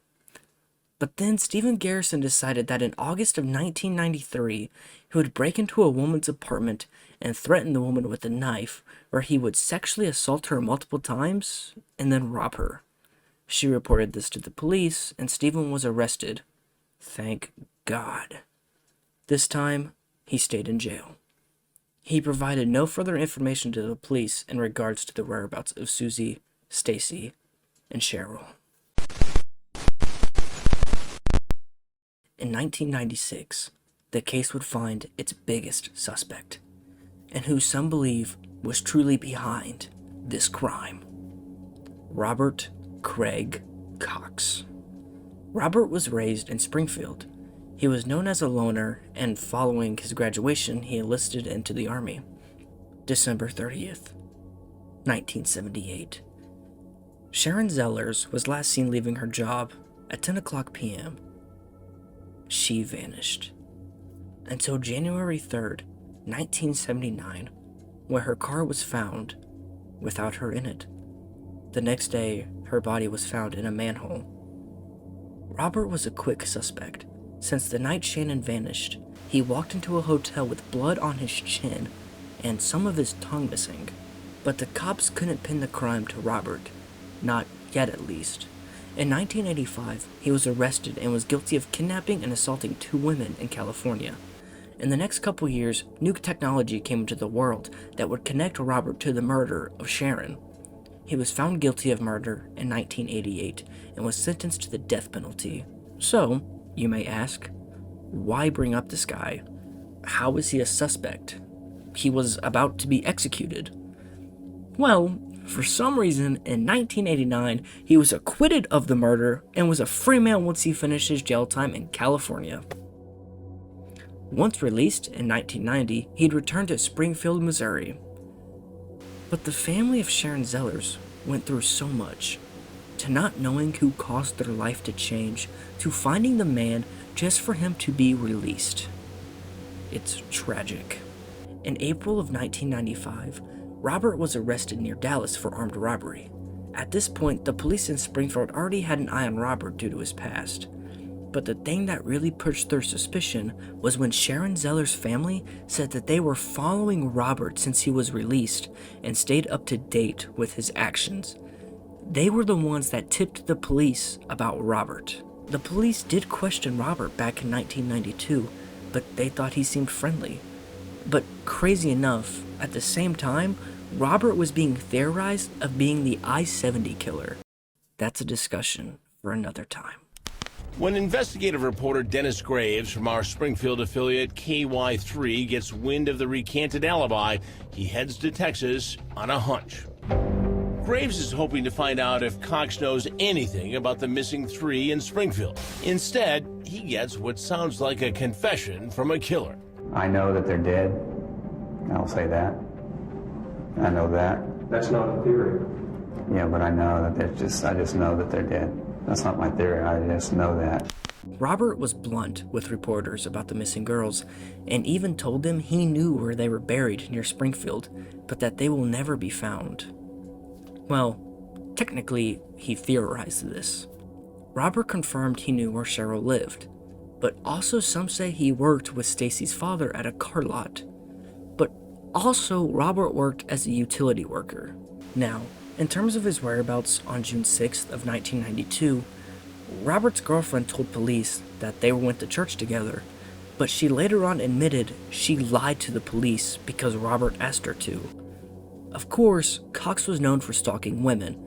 But then Stephen Garrison decided that in August of 1993, he would break into a woman's apartment and threaten the woman with a knife, where he would sexually assault her multiple times and then rob her. She reported this to the police, and Stephen was arrested. Thank God. This time, he stayed in jail. He provided no further information to the police in regards to the whereabouts of Suzie, Stacy, and Sherrill. In 1996, the case would find its biggest suspect, and who some believe was truly behind this crime: Robert Craig Cox. Robert was raised in Springfield. He was known as a loner, and following his graduation, he enlisted into the Army. December 30th, 1978. Sharon Zellers was last seen leaving her job at 10 o'clock p.m. She vanished until January 3rd, 1979, where her car was found without her in it. The next day, her body was found in a manhole. Robert was a quick suspect. Since the night Shannon vanished, he walked into a hotel with blood on his chin and some of his tongue missing. But the cops couldn't pin the crime to Robert, not yet at least. In 1985, he was arrested and was guilty of kidnapping and assaulting 2 women in California. In the next couple years, new technology came into the world that would connect Robert to the murder of Sharon. He was found guilty of murder in 1988 and was sentenced to the death penalty. So, you may ask, why bring up this guy? How is he a suspect? He was about to be executed. Well, for some reason, in 1989, he was acquitted of the murder and was a free man once he finished his jail time in California. Once released in 1990, he'd returned to Springfield, Missouri. But the family of Sharon Zellers went through so much, to not knowing who caused their life to change, to finding the man just for him to be released. It's tragic. In April of 1995, Robert was arrested near Dallas for armed robbery. At this point, the police in Springfield already had an eye on Robert due to his past. But the thing that really pushed their suspicion was when Sharon Zeller's family said that they were following Robert since he was released and stayed up to date with his actions. They were the ones that tipped the police about Robert. The police did question Robert back in 1992, but they thought he seemed friendly. But crazy enough, at the same time, Robert was being theorized of being the I-70 killer. That's a discussion for another time. When investigative reporter Dennis Graves from our Springfield affiliate KY3 gets wind of the recanted alibi, he heads to Texas on a hunch. Graves is hoping to find out if Cox knows anything about the missing three in Springfield. Instead, he gets what sounds like a confession from a killer. I know that they're dead. I'll say that. I know that. That's not a theory. Yeah, but I know that I just know that they're dead. That's not my theory, I just know that. Robert was blunt with reporters about the missing girls, and even told them he knew where they were buried near Springfield, but that they will never be found. Well, technically, he theorized this. Robert confirmed he knew where Sherrill lived, but also some say he worked with Stacy's father at a car lot. But also, Robert worked as a utility worker. Now, in terms of his whereabouts on June 6th of 1992, Robert's girlfriend told police that they went to church together, but she later on admitted she lied to the police because Robert asked her to. Of course, Cox was known for stalking women.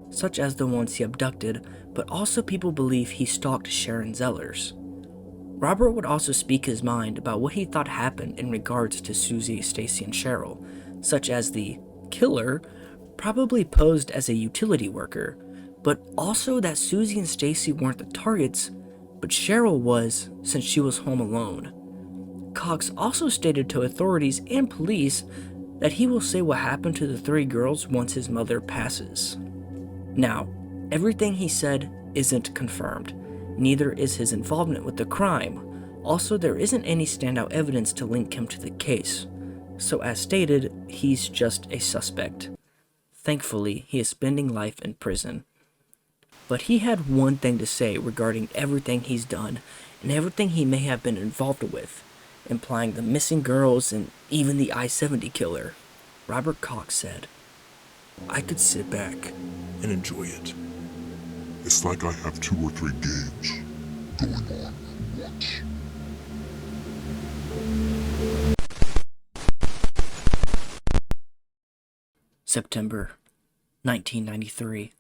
Such as the ones he abducted, but also people believe he stalked Sharon Zellers. Robert would also speak his mind about what he thought happened in regards to Suzie, Stacy, and Sherrill, such as the killer probably posed as a utility worker, but also that Suzie and Stacy weren't the targets, but Sherrill was, since she was home alone. Cox also stated to authorities and police that he will say what happened to the three girls once his mother passes. Now, everything he said isn't confirmed. Neither is his involvement with the crime. Also, there isn't any standout evidence to link him to the case. So as stated, he's just a suspect. Thankfully, he is spending life in prison. But he had one thing to say regarding everything he's done and everything he may have been involved with, implying the missing girls and even the I-70 killer. Robert Cox said, "I could sit back and enjoy it. It's like I have 2 or 3 games going on at once." September 1993.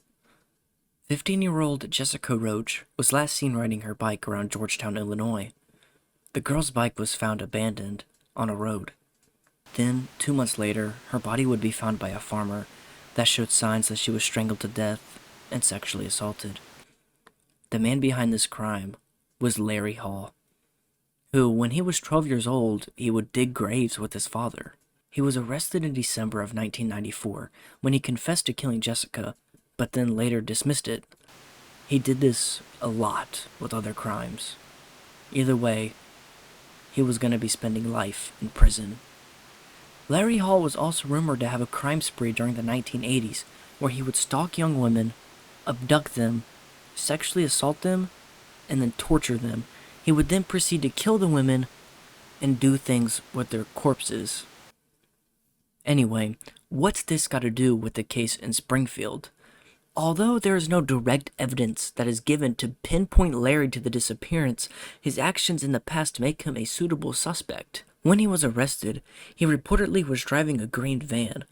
15-year-old Jessica Roach was last seen riding her bike around Georgetown, Illinois. The girl's bike was found abandoned on a road. Then, 2 months later, her body would be found by a farmer that showed signs that she was strangled to death and sexually assaulted. The man behind this crime was Larry Hall, who, when he was 12 years old, he would dig graves with his father. He was arrested in December of 1994 when he confessed to killing Jessica, but then later dismissed it. He did this a lot with other crimes. Either way, he was going to be spending life in prison. Larry Hall was also rumored to have a crime spree during the 1980s, where he would stalk young women, abduct them, sexually assault them, and then torture them. He would then proceed to kill the women and do things with their corpses. Anyway, what's this got to do with the case in Springfield? Although there is no direct evidence that is given to pinpoint Larry to the disappearance, his actions in the past make him a suitable suspect. When he was arrested, he reportedly was driving a green van.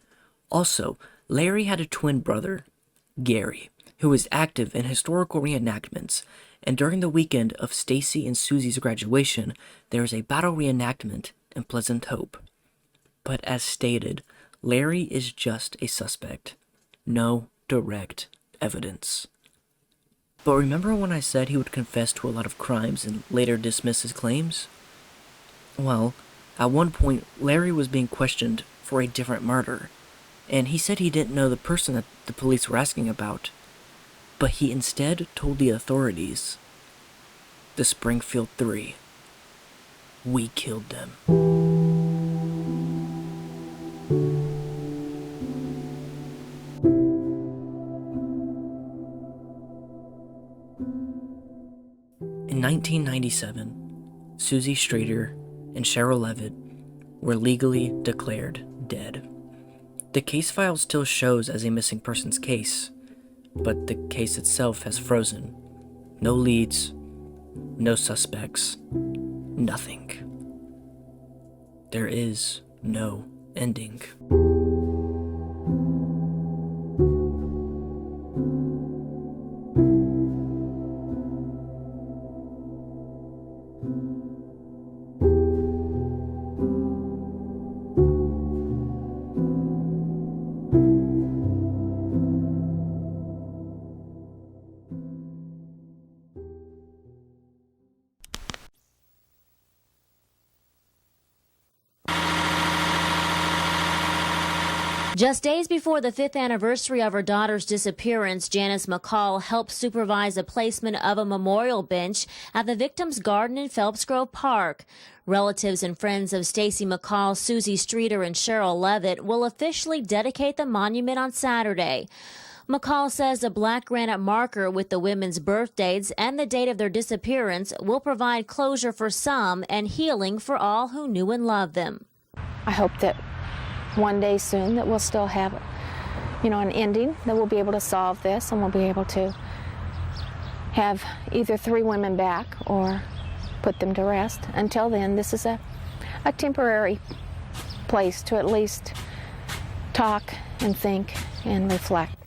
Also, Larry had a twin brother, Gary, who was active in historical reenactments, and during the weekend of Stacy and Suzie's graduation, there is a battle reenactment in Pleasant Hope. But as stated, Larry is just a suspect. No direct evidence. But remember when I said he would confess to a lot of crimes and later dismiss his claims? Well, at one point, Larry was being questioned for a different murder, and he said he didn't know the person that the police were asking about, but he instead told the authorities, "The Springfield 3. We killed them." In 1997, Suzie Streeter and Sherrill Levitt were legally declared dead. The case file still shows as a missing persons case, but the case itself has frozen. No leads, no suspects, nothing. There is no ending. Just days before the 5th anniversary of her daughter's disappearance, Janice McCall helped supervise the placement of a memorial bench at the victim's garden in Phelps Grove Park. Relatives and friends of Stacy McCall, Suzie Streeter, and Sherrill Levitt will officially dedicate the monument on Saturday. McCall says a black granite marker with the women's birth dates and the date of their disappearance will provide closure for some and healing for all who knew and loved them. I hope that one day soon that we'll still have, an ending, that we'll be able to solve this and we'll be able to have either 3 women back or put them to rest. Until then, this is a temporary place to at least talk and think and reflect.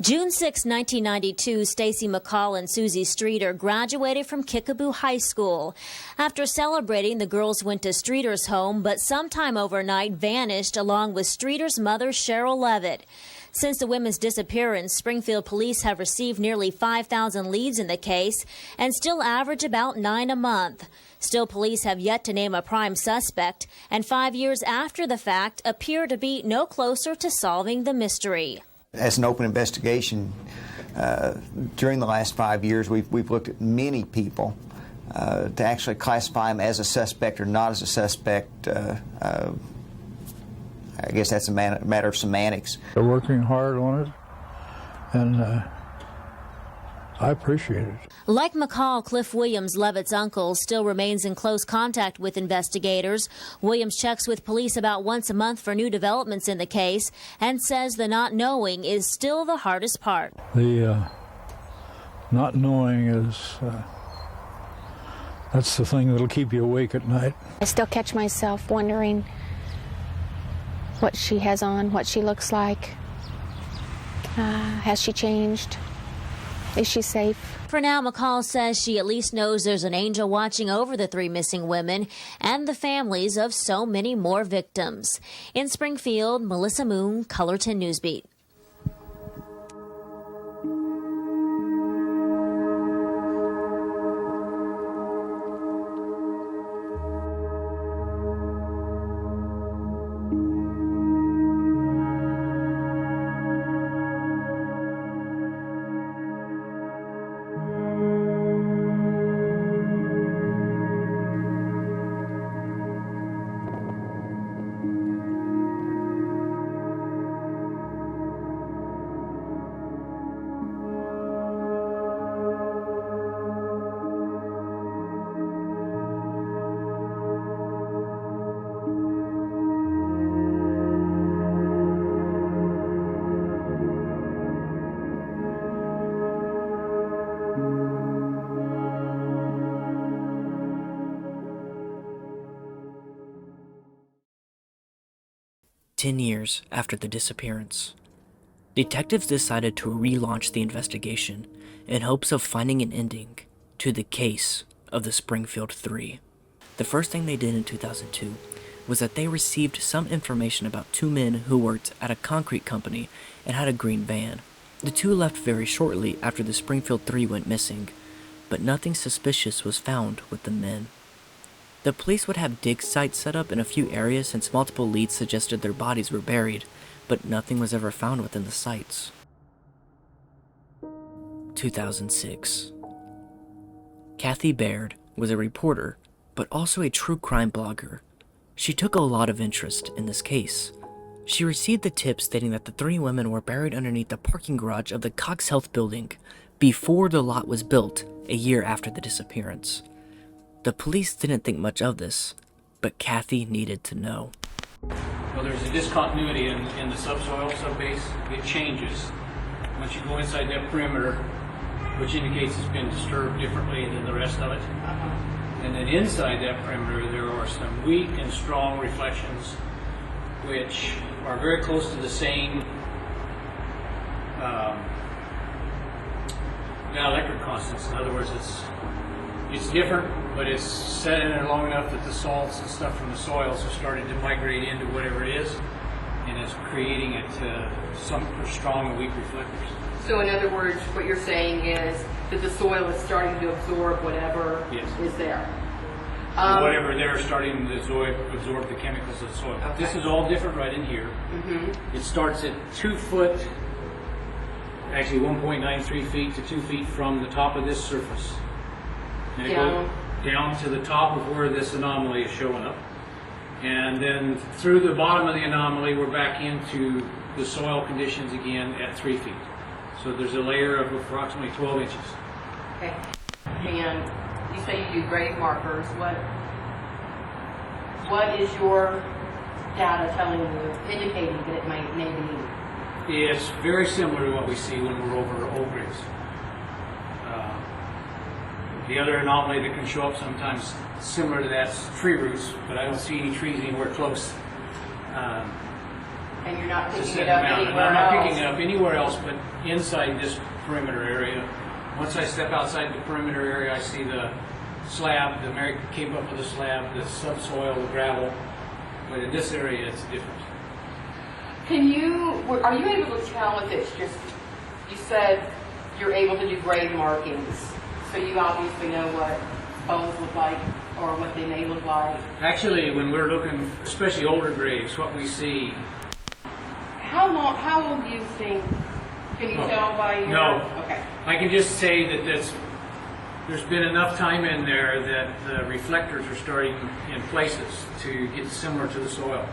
June 6, 1992, Stacy McCall and Suzie Streeter graduated from Kickapoo High School. After celebrating, the girls went to Streeter's home, but sometime overnight vanished along with Streeter's mother, Sherrill Levitt. Since the women's disappearance, Springfield police have received nearly 5,000 leads in the case and still average about 9 a month. Still, police have yet to name a prime suspect, and 5 years after the fact appear to be no closer to solving the mystery. As an open investigation, during the last 5 years, we've looked at many people to actually classify them as a suspect or not as a suspect. I guess that's a matter of semantics. They're working hard on it, and I appreciate it. Like McCall, Cliff Williams, Levitt's uncle, still remains in close contact with investigators. Williams checks with police about once a month for new developments in the case and says the not knowing is still the hardest part. The not knowing is, that's the thing that'll keep you awake at night. I still catch myself wondering what she has on, what she looks like. Has she changed? Is she safe? For now, McCall says she at least knows there's an angel watching over the 3 missing women and the families of so many more victims. In Springfield, Melissa Moon, Cullerton Newsbeat. "10 years after the disappearance, detectives decided to relaunch the investigation in hopes of finding an ending to the case of the Springfield 3. The first thing they did in 2002 was that they received some information about 2 men who worked at a concrete company and had a green van. The 2 left very shortly after the Springfield 3 went missing, but nothing suspicious was found with the men. The police would have dig sites set up in a few areas since multiple leads suggested their bodies were buried, but nothing was ever found within the sites. 2006. Kathy Baird was a reporter, but also a true crime blogger. She took a lot of interest in this case. She received the tip stating that the 3 women were buried underneath the parking garage of the Cox Health building before the lot was built a year after the disappearance. The police didn't think much of this, but Kathy needed to know. Well, there's a discontinuity in the subsoil, subbase. It changes. Once you go inside that perimeter, which indicates it's been disturbed differently than the rest of it. And then inside that perimeter, there are some weak and strong reflections, which are very close to the same dielectric constants. In other words, it's different, but it's set in there long enough that the salts and stuff from the soils are starting to migrate into whatever it is, and it's creating it some strong and weak reflectors. So in other words, what you're saying is that the soil is starting to absorb whatever is there. Whatever they're starting to absorb the chemicals of the soil. Okay. This is all different right in here. It starts at 2 foot, actually 1.93 feet to 2 feet from the top of this surface. And it goes down to the top of where this anomaly is showing up. And then through the bottom of the anomaly, we're back into the soil conditions again at 3 feet. So there's a layer of approximately 12 inches. Okay. And you say you do grade markers. What is your data telling you, indicating that it may be? It's very similar to what we see when we're over old graves. The other anomaly that can show up sometimes similar to that's tree roots, but I don't see any trees anywhere close. And you're not picking it it up anywhere else? I'm not picking it up anywhere else but inside this perimeter area. Once I step outside the perimeter area, I see the slab, the Mary came up with the slab, the subsoil, the gravel, but in this area it's different. Are you able to tell if it's just, you said you're able to do grade markings, so you obviously know what bones look like or what they may look like? Actually, when we're looking, especially older graves, what we see... How old do you think? Can you tell by your... No. Okay. I can just say that there's been enough time in there that the reflectors are starting in places to get similar to the soil.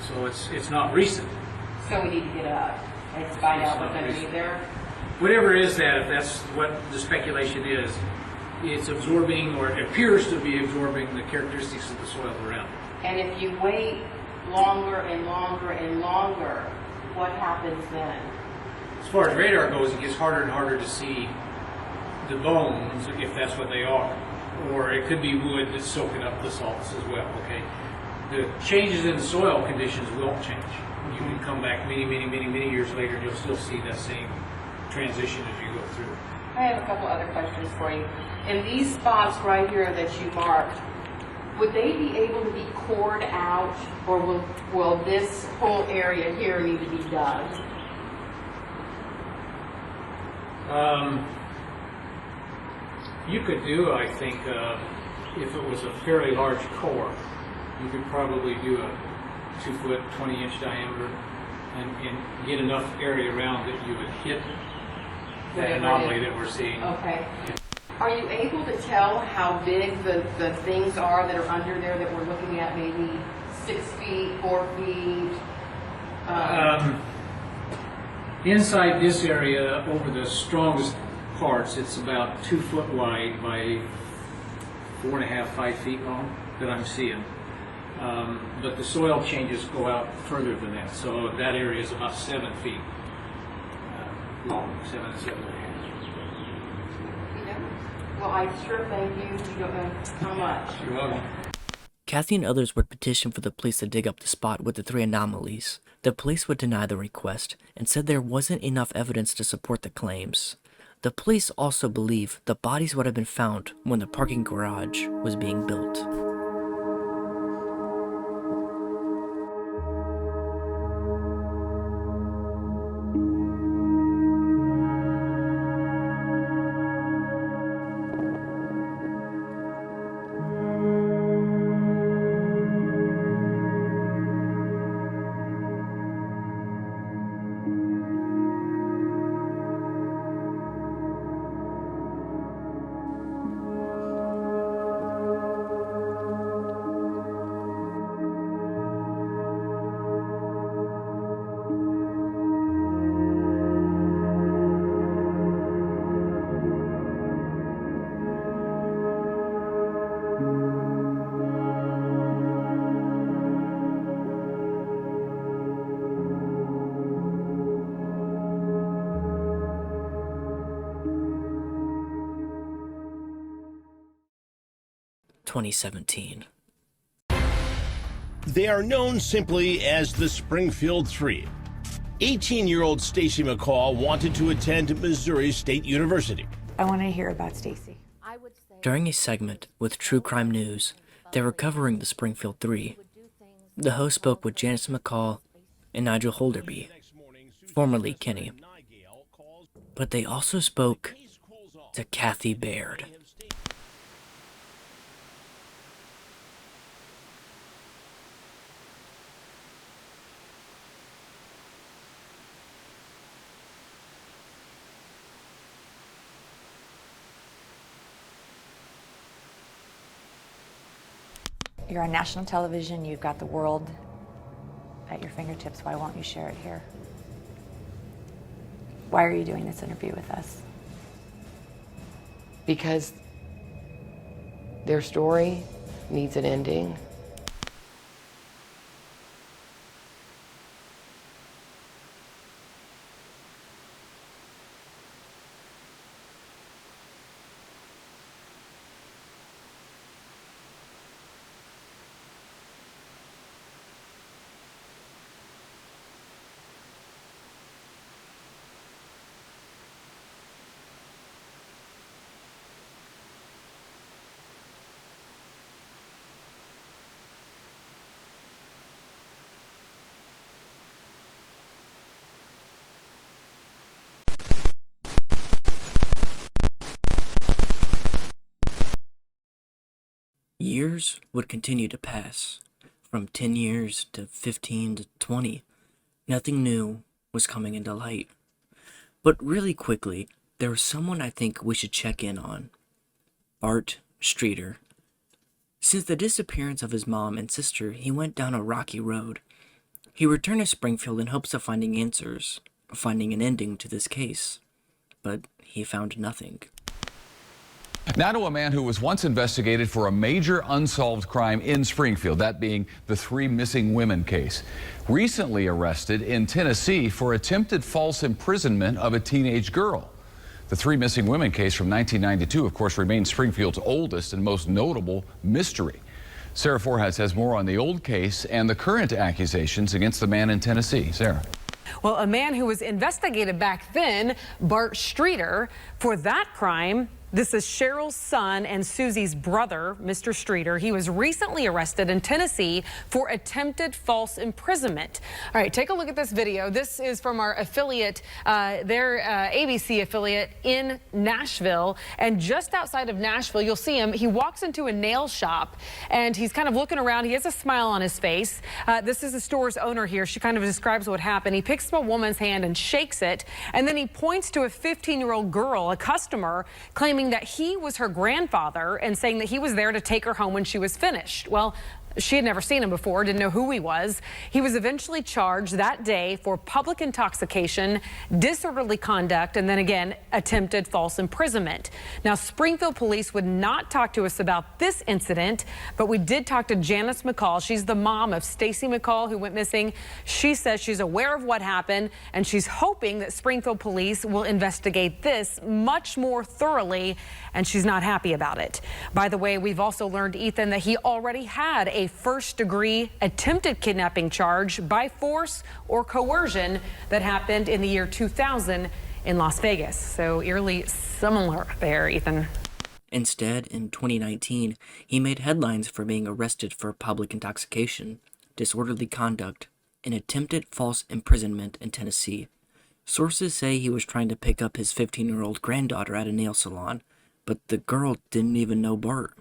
So it's not recent. So we need to get up and find out what's underneath there? Whatever is that, if that's what the speculation is, it's absorbing, or it appears to be absorbing, the characteristics of the soil around it. And if you wait longer and longer and longer, what happens then? As far as radar goes, it gets harder and harder to see the bones, if that's what they are. Or it could be wood that's soaking up the salts as well, okay? The changes in the soil conditions won't change. You can come back many years later and you'll still see that same transition as you go through. I have a couple other questions for you. In these spots right here that you marked, would they be able to be cored out, or will this whole area here need to be dug? You could do, I think, if it was a fairly large core, you could probably do a 2 foot, 20 inch diameter and get enough area around that you would hit that anomaly that we're seeing. Okay. Are you able to tell how big the things are that are under there that we're looking at, maybe 6 feet, 4 feet? Inside this area, over the strongest parts, it's about 2 foot wide by 4.5, 5 feet long that I'm seeing. But the soil changes go out further than that, so that area is about 7 feet long, 7 to 7.5. Well, I sure thank you. You don't know how much. You're welcome. Kathy and others would petition for the police to dig up the spot with the 3 anomalies. The police would deny the request and said there wasn't enough evidence to support the claims. The police also believe the bodies would have been found when the parking garage was being built. 2017. They are known simply as the Springfield Three. 18-year-old Stacy McCall wanted to attend Missouri State University. I want to hear about Stacy. During a segment with True Crime News, they were covering the Springfield Three. The host spoke with Janice McCall and Nigel Holderby, formerly Kenny. But they also spoke to Kathy Baird. You're on national television, you've got the world at your fingertips. Why won't you share it here? Why are you doing this interview with us? Because their story needs an ending. Years would continue to pass, from 10 years to 15 to 20. Nothing new was coming into light. But really quickly, there was someone I think we should check in on. Bart Streeter. Since the disappearance of his mom and sister, he went down a rocky road. He returned to Springfield in hopes of finding answers, finding an ending to this case. But he found nothing. Now to a man who was once investigated for a major unsolved crime in Springfield, that being the 3 missing women case. Recently arrested in Tennessee for attempted false imprisonment of a teenage girl. The 3 missing women case from 1992, of course, remains Springfield's oldest and most notable mystery. Sarah Forhat has more on the old case and the current accusations against the man in Tennessee. Sarah. Well, a man who was investigated back then, Bart Streeter, for that crime. This is Sherrill's son and Suzie's brother, Mr. Streeter. He was recently arrested in Tennessee for attempted false imprisonment. All right, take a look at this video. This is from our affiliate, their ABC affiliate in Nashville. And just outside of Nashville, you'll see him. He walks into a nail shop and he's kind of looking around. He has a smile on his face. This is the store's owner here. She kind of describes what happened. He picks up a woman's hand and shakes it. And then he points to a 15-year-old girl, a customer, claiming that he was her grandfather and saying that he was there to take her home when she was finished. Well, she had never seen him before, didn't know who he was. He was eventually charged that day for public intoxication, disorderly conduct, and then again, attempted false imprisonment. Now, Springfield police would not talk to us about this incident, but we did talk to Janice McCall. She's the mom of Stacy McCall, who went missing. She says she's aware of what happened, and she's hoping that Springfield police will investigate this much more thoroughly, and she's not happy about it. By the way, we've also learned, Ethan, that he already had a first-degree attempted kidnapping charge by force or coercion that happened in the year 2000 in Las Vegas. So eerily similar there, Ethan. Instead, in 2019, he made headlines for being arrested for public intoxication, disorderly conduct, and attempted false imprisonment in Tennessee. Sources say he was trying to pick up his 15-year-old granddaughter at a nail salon, but the girl didn't even know Bart.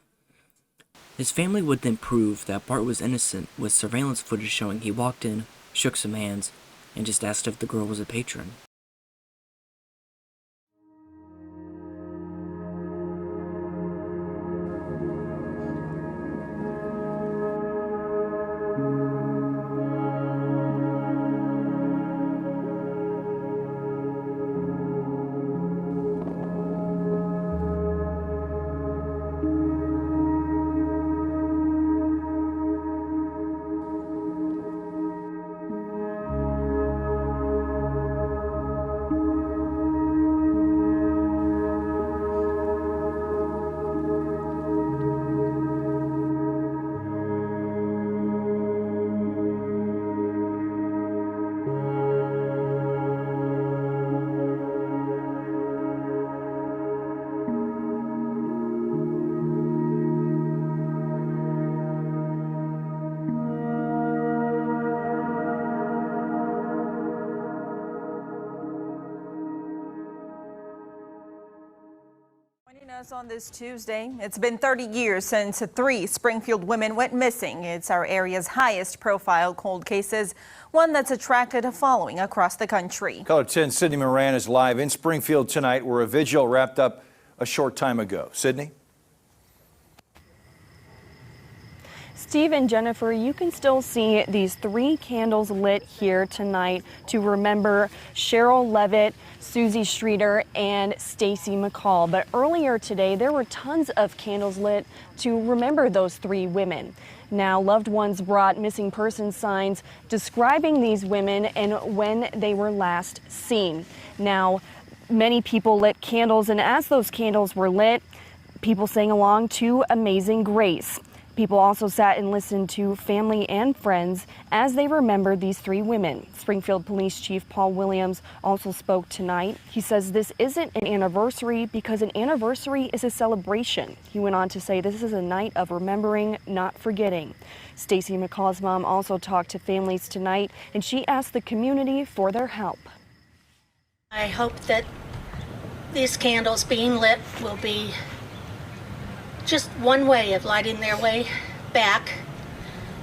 His family would then prove that Bart was innocent with surveillance footage showing he walked in, shook some hands, and just asked if the girl was a patron. us on this Tuesday. It's been 30 years since 3 Springfield women went missing. It's our area's highest profile cold cases, one that's attracted a following across the country. Color 10 Sydney Moran is live in Springfield tonight, where a vigil wrapped up a short time ago. Sydney? Steve and Jennifer, you can still see these 3 candles lit here tonight to remember Sherrill, Levitt, Suzie Streeter, and Stacy McCall. But earlier today, there were tons of candles lit to remember those 3 women. Now, loved ones brought missing person signs describing these women and when they were last seen. Now, many people lit candles, and as those candles were lit, people sang along to Amazing Grace. People also sat and listened to family and friends as they remembered these 3 women. Springfield Police Chief Paul Williams also spoke tonight. He says this isn't an anniversary because an anniversary is a celebration. He went on to say this is a night of remembering, not forgetting. Stacy McCall's mom also talked to families tonight, and she asked the community for their help. I hope that these candles being lit will be just one way of lighting their way back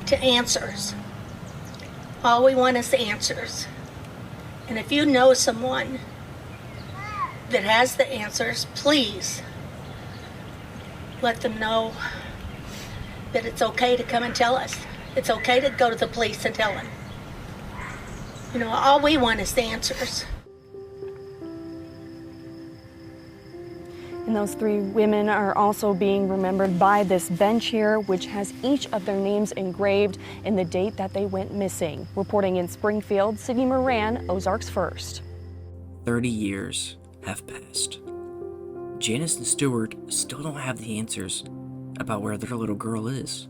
to answers. All we want is answers. And if you know someone that has the answers, please let them know that it's okay to come and tell us. It's okay to go to the police and tell them. You know, all we want is the answers. And those 3 women are also being remembered by this bench here, which has each of their names engraved and the date that they went missing. Reporting in Springfield, Sydney Moran, Ozarks First. 30 years have passed. Janice and Stuart still don't have the answers about where their little girl is.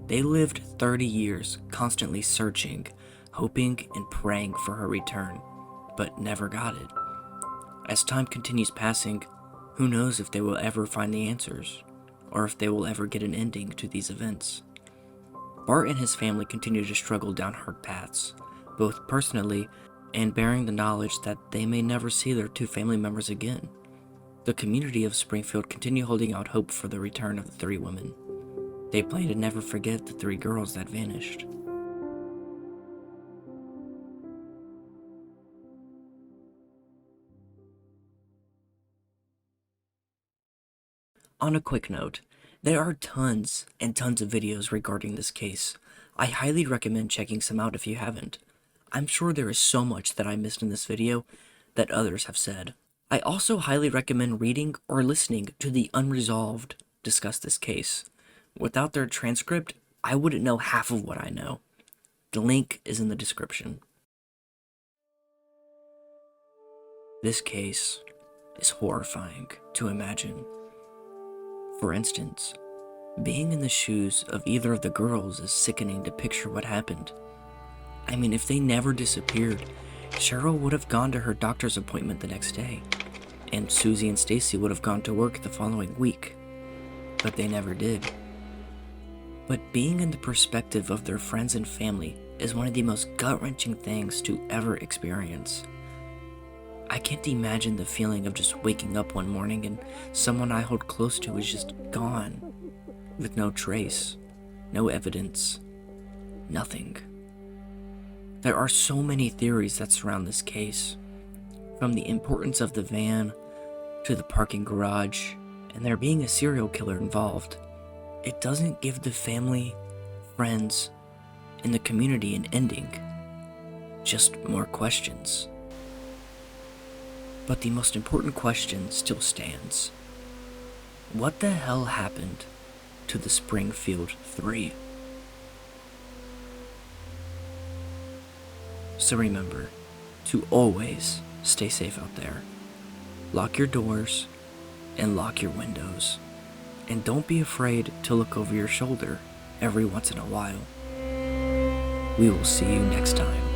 They lived 30 years constantly searching, hoping and praying for her return, but never got it. As time continues passing, who knows if they will ever find the answers, or if they will ever get an ending to these events. Bart and his family continue to struggle down hard paths, both personally and bearing the knowledge that they may never see their 2 family members again. The community of Springfield continue holding out hope for the return of the 3 women. They plan to never forget the 3 girls that vanished. On a quick note, there are tons and tons of videos regarding this case. I highly recommend checking some out if you haven't. I'm sure there is so much that I missed in this video that others have said. I also highly recommend reading or listening to the Unsolved discuss this case. Without their transcript, I wouldn't know half of what I know. The link is in the description. This case is horrifying to imagine. For instance, being in the shoes of either of the girls is sickening to picture what happened. I mean, if they never disappeared, Sherrill would have gone to her doctor's appointment the next day, and Suzie and Stacy would have gone to work the following week. But they never did. But being in the perspective of their friends and family is one of the most gut-wrenching things to ever experience. I can't imagine the feeling of just waking up one morning and someone I hold close to is just gone, with no trace, no evidence, nothing. There are so many theories that surround this case, from the importance of the van to the parking garage, and there being a serial killer involved. It doesn't give the family, friends, and the community an ending, just more questions. But the most important question still stands. What the hell happened to the Springfield 3? So remember to always stay safe out there. Lock your doors and lock your windows. And don't be afraid to look over your shoulder every once in a while. We will see you next time.